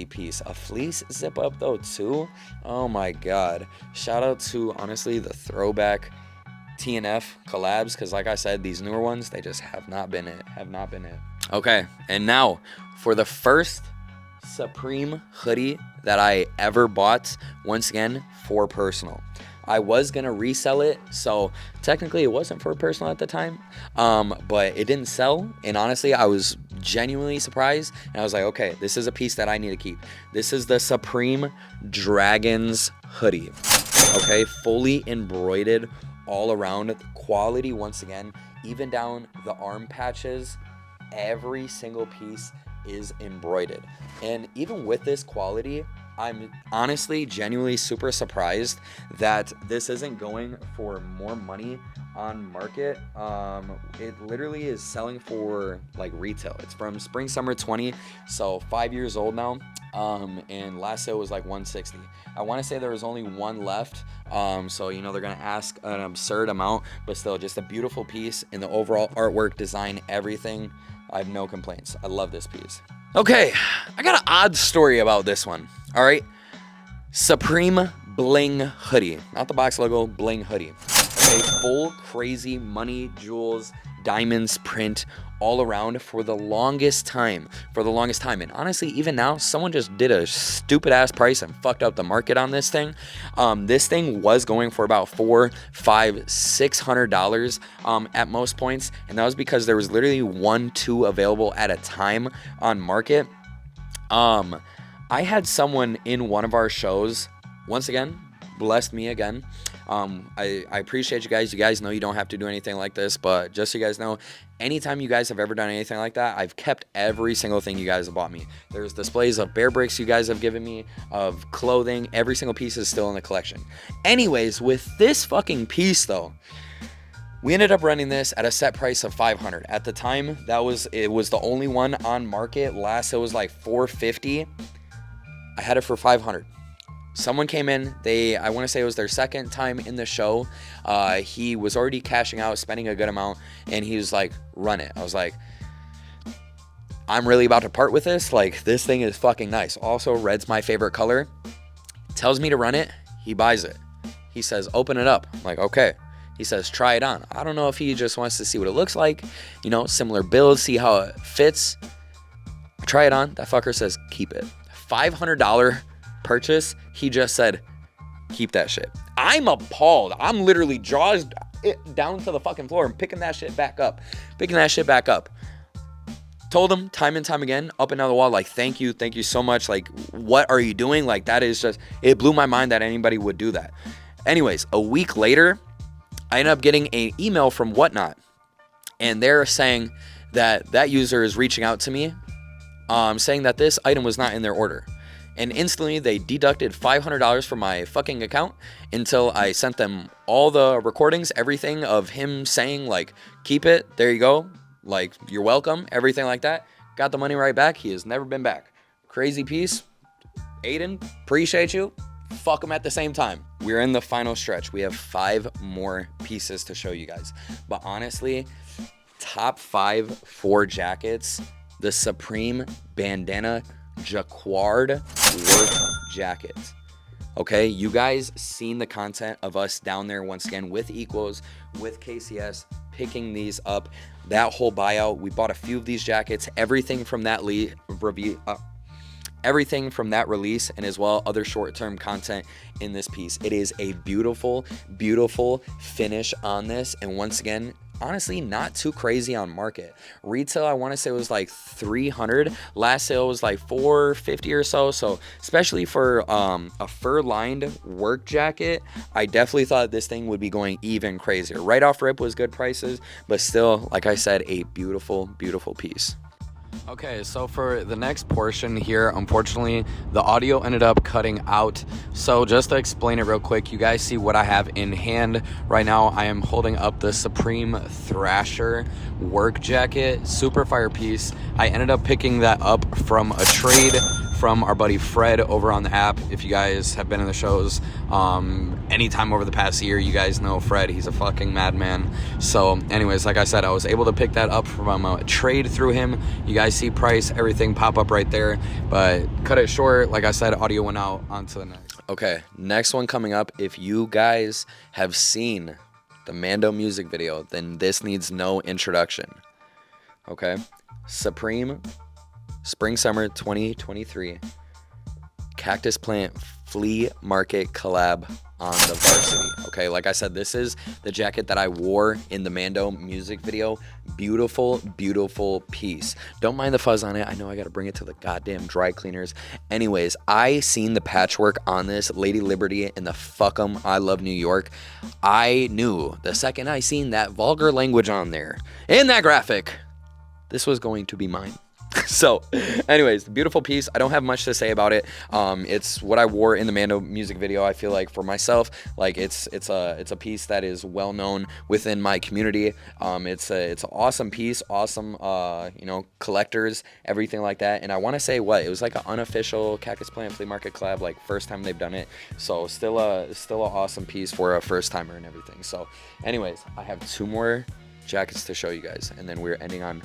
piece. A fleece zip up though too. Oh my god. Shout out to honestly the throwback TNF collabs, because like I said, these newer ones, they just have not been it. Okay, and now for the first Supreme hoodie that I ever bought, once again for personal. I was gonna resell it, so technically it wasn't for personal at the time, but it didn't sell, and honestly I was genuinely surprised, and I was like, okay, this is a piece that I need to keep. This is the Supreme Dragons hoodie. Okay, fully embroidered all around, quality once again, even down the arm patches. Every single piece is embroidered, and even with this quality, I'm honestly genuinely super surprised that this isn't going for more money on market. It literally is selling for like retail. It's from spring summer 20, so 5 years old now, and last sale was like $160. I want to say there was only one left, so you know they're gonna ask an absurd amount, but still just a beautiful piece, and the overall artwork, design, everything, I have no complaints. I love this piece. Okay, I got an odd story about this one. All right, Supreme Bling hoodie, not the box logo, Bling hoodie. Okay, full crazy money, jewels, diamonds, print all around for the longest time. And honestly, even now, someone just did a stupid ass price and fucked up the market on this thing. This thing was going for about $400, $500, $600 at most points, and that was because there was literally 1-2 available at a time on market. I had someone in one of our shows, once again, blessed me again. I appreciate you guys. You guys know you don't have to do anything like this, but just so you guys know, anytime you guys have ever done anything like that, I've kept every single thing you guys have bought me. There's displays of bear bricks you guys have given me, of clothing. Every single piece is still in the collection. Anyways, with this fucking piece though, we ended up running this at a set price of $500. At the time, it was the only one on market. Last, it was like $450. I had it for $500. Someone came in, I want to say it was their second time in the show. He was already cashing out, spending a good amount, and he was like, run it. I was like, I'm really about to part with this. Like, this thing is fucking nice. Also, red's my favorite color. Tells me to run it. He buys it. He says, open it up. I'm like, okay. He says, try it on. I don't know if he just wants to see what it looks like. You know, similar build, see how it fits. I try it on. That fucker says, keep it. $500 purchase, he just said, keep that shit. I'm appalled. I'm literally jaws down to the fucking floor and picking that shit back up. Told him time and time again, up and down the wall, like, thank you so much. Like, what are you doing? Like, that is just, it blew my mind that anybody would do that. Anyways, a week later, I ended up getting an email from Whatnot, and they're saying that user is reaching out to me, saying that this item was not in their order. And instantly they deducted $500 from my fucking account until I sent them all the recordings, everything of him saying, like, keep it, there you go, like, you're welcome, everything like that. Got the money right back. He has never been back. Crazy piece. Aiden, appreciate you. Fuck him at the same time. We're in the final stretch. We have 5 more pieces to show you guys. But honestly, top 5 for jackets, the Supreme bandana jacquard work jacket. Okay, you guys seen the content of us down there once again with Equals, with KCS, picking these up. That whole buyout, we bought a few of these jackets, everything from that everything from that release, and as well other short-term content in this piece. It is a beautiful, beautiful finish on this, and once again, honestly, not too crazy on market. Retail, I want to say, was like $300. Last sale was like $450 or so. So especially for a fur-lined work jacket, I definitely thought this thing would be going even crazier. Right off rip was good prices, but still, like I said, a beautiful, beautiful piece. Okay, so for the next portion here, unfortunately, the audio ended up cutting out. So just to explain it real quick, you guys see what I have in hand right now. I am holding up the Supreme Thrasher work jacket, super fire piece. I ended up picking that up from a trade from our buddy Fred over on the app. If you guys have been in the shows anytime over the past year, you guys know Fred. He's a fucking madman. So anyways, like I said, I was able to pick that up from a trade through him. You guys see price, everything pop up right there. But cut it short, like I said, audio went out. On to the next. Okay, next one coming up. If you guys have seen the Mando music video, then this needs no introduction. Okay, Supreme Spring Summer 2023 Cactus Plant Flea Market collab on the Varsity. Okay, like I said, this is the jacket that I wore in the Mando music video. Beautiful, beautiful piece. Don't mind the fuzz on it. I know I gotta bring it to the goddamn dry cleaners. Anyways, I seen the patchwork on this Lady Liberty in the fuck 'em I Love New York. I knew the second I seen that vulgar language on there in that graphic, this was going to be mine. So anyways, beautiful piece. I don't have much to say about it. It's what I wore in the Mando music video. I feel like for myself, like it's a piece that is well known within my community. It's an awesome piece, awesome you know, collectors, everything like that. And I want to say it was like an unofficial Cactus Plant Flea Market collab, like first time they've done it. So still a awesome piece for a first timer and everything. So anyways, I have 2 more jackets to show you guys, and then we're ending on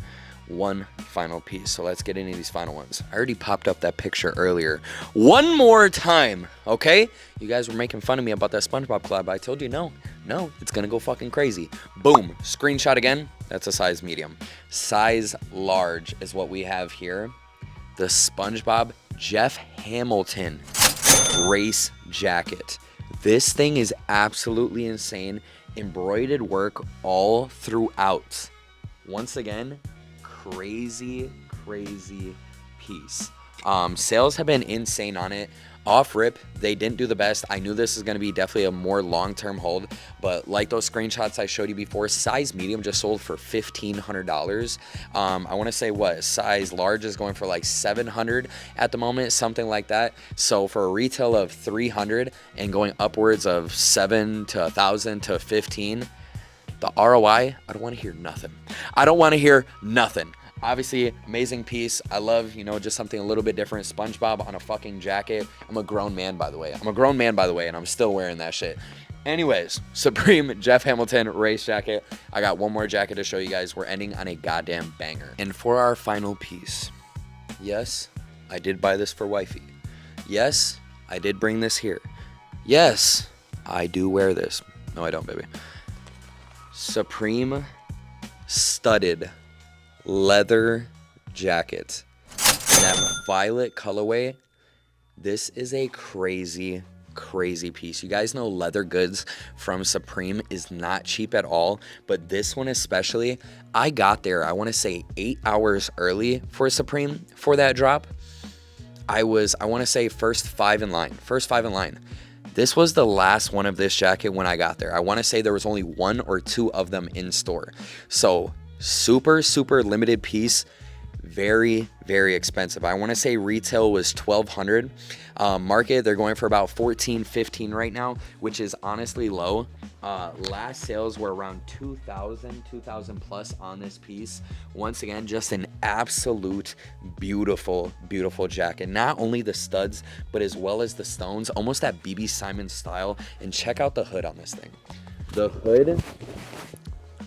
one final piece. So let's get into these final ones. I already popped up that picture earlier. One more time, okay? You guys were making fun of me about that SpongeBob collab. I told you no, it's gonna go fucking crazy. Boom, screenshot again. That's a size medium. Size large is what we have here. The SpongeBob Jeff Hamilton race jacket. This thing is absolutely insane. Embroidered work all throughout. Once again, crazy piece. Sales have been insane on it. Off rip, they didn't do the best. I knew this is going to be definitely a more long-term hold, but like those screenshots I showed you before, size medium just sold for $1,500. I want to say what size large is going for like $700 at the moment, something like that. So for a retail of $300 and going upwards of $7 to $1,000 to $1,500, the ROI, I don't want to hear nothing. I don't want to hear nothing. Obviously, amazing piece. I love, you know, just something a little bit different. SpongeBob on a fucking jacket. I'm a grown man, by the way. And I'm still wearing that shit. Anyways, Supreme Jeff Hamilton race jacket. I got one more jacket to show you guys. We're ending on a goddamn banger. And for our final piece, yes, I did buy this for wifey. Yes, I did bring this here. Yes, I do wear this. No, I don't, baby. Supreme studded leather jacket in that violet colorway. This is a crazy piece. You guys know leather goods from Supreme is not cheap at all, but this one especially, I got there, I want to say 8 hours early for Supreme for that drop. I want to say first five in line. This was the last one of this jacket when I got there. I want to say there was only 1 or 2 of them in store. So super limited piece. Very expensive. I want to say retail was $1,200. Market, they're going for about $14, $15 right now, which is honestly low. Last sales were around $2,000 plus on this piece. Once again, just an absolute beautiful jacket. Not only the studs, but as well as the stones, almost that BB Simon style. And check out the hood on this thing. The hood,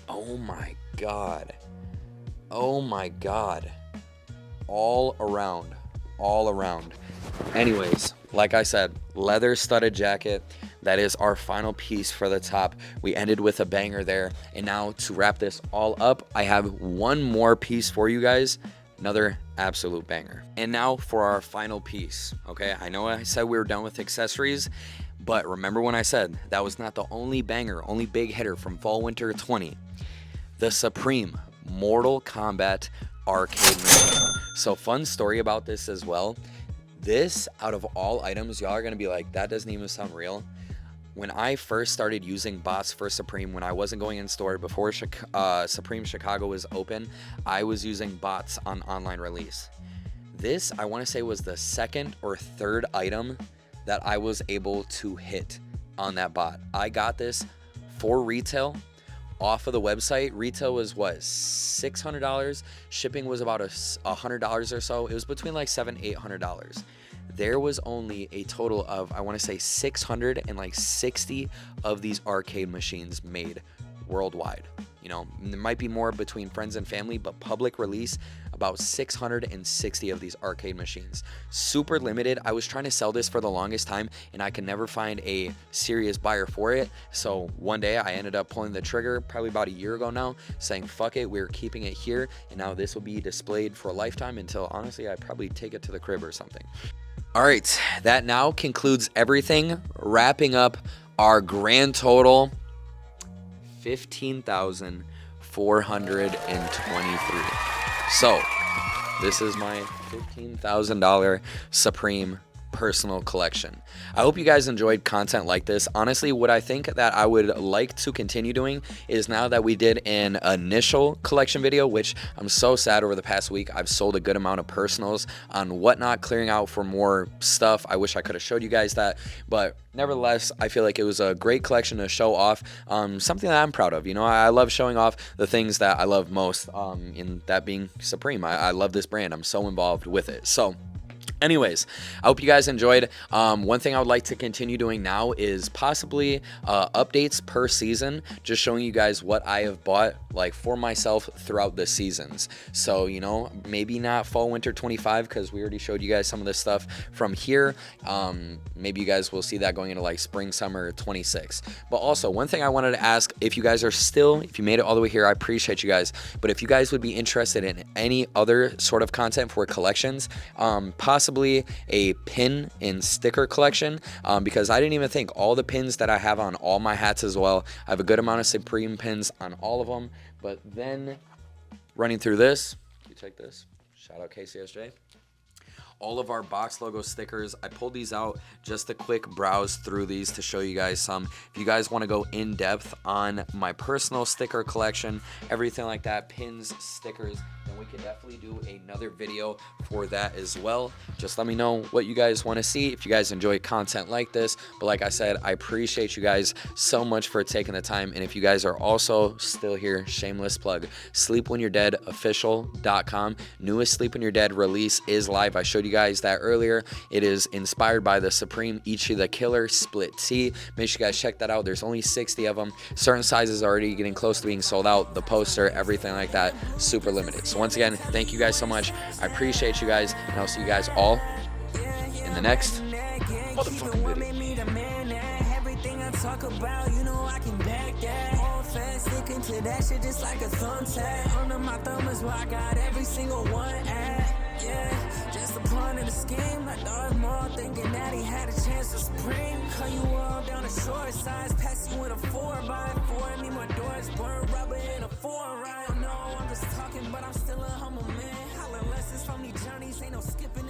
oh my god, all around. Anyways, like I said, leather studded jacket. That is our final piece for the top. We ended with a banger there. And now to wrap this all up, I have one more piece for you guys. Another absolute banger. And now for our final piece. Okay, I know I said we were done with accessories, but remember when I said that was not the only banger, only big hitter from fall winter 20. The Supreme Mortal Kombat arcade machine. So fun story about this as well. This, out of all items, y'all are gonna be like, that doesn't even sound real. When I first started using bots for Supreme, when I wasn't going in store, before Supreme Chicago was open, I was using bots on online release. This, I want to say, was the 2nd or 3rd item that I was able to hit on that bot. I got this for retail off of the website. Retail was what, $600? Shipping was about $100 or so. It was between like $700-800. There was only a total of, I want to say, 660 of these arcade machines made worldwide. You know, there might be more between friends and family, but public release, about 660 of these arcade machines. Super limited. I was trying to sell this for the longest time, and I could never find a serious buyer for it. So one day I ended up pulling the trigger, probably about a year ago now, saying, fuck it, we're keeping it here. And now this will be displayed for a lifetime until, honestly, I probably take it to the crib or something. All right, that now concludes everything, wrapping up our grand total, $15,423. So this is my $15,000 Supreme personal collection. I hope you guys enjoyed content like this. Honestly, what I think that I would like to continue doing is, now that we did an initial collection video, which I'm so sad over the past week, I've sold a good amount of personals on Whatnot, clearing out for more stuff. I wish I could have showed you guys that, but nevertheless, I feel like it was a great collection to show off, something that I'm proud of. You know, I love showing off the things that I love most, in that being Supreme. I love this brand. I'm so involved with it. So anyways, I hope you guys enjoyed. One thing I would like to continue doing now is possibly updates per season, just showing you guys what I have bought like for myself throughout the seasons. So, you know, maybe not fall winter 25, because we already showed you guys some of this stuff from here. Maybe you guys will see that going into like spring summer 26. But also, one thing I wanted to ask, if you guys are still, if you made it all the way here, I appreciate you guys, but if you guys would be interested in any other sort of content for collections, possibly a pin and sticker collection, because I didn't even think all the pins that I have on all my hats as well. I have a good amount of Supreme pins on all of them. But then running through this, you take this, shout out KCSJ. All of our box logo stickers, I pulled these out just a quick browse through these to show you guys some. If you guys want to go in depth on my personal sticker collection, everything like that, pins, stickers, then we can definitely do another video for that as well. Just let me know what you guys want to see, if you guys enjoy content like this. But like I said, I appreciate you guys so much for taking the time. And if you guys are also still here, shameless plug, sleepwhenyourdeadofficial.com. Newest Sleep When You're Dead release is live. I showed you guys that earlier. It is inspired by the Supreme Ichi the Killer split tee. Make sure you guys check that out. There's only 60 of them. Certain sizes are already getting close to being sold out. The poster, everything like that, super limited. So once again, thank you guys so much. I appreciate you guys, and I'll see you guys all in the next motherfucking video. Talk about, you know I can back that. All fast, sticking to that shit just like a thumbtack. Under my thumb is where I got every single one at. Yeah, just just a pawn in the scheme. Like Darth Maul thinking that he had a chance to supreme. Cut you all down the short size, pass you in a 4x4. Need more doors, burn rubber in a 4 right. No, I'm just talking, but I'm still a humble man. Holler lessons from these journeys, ain't no skipping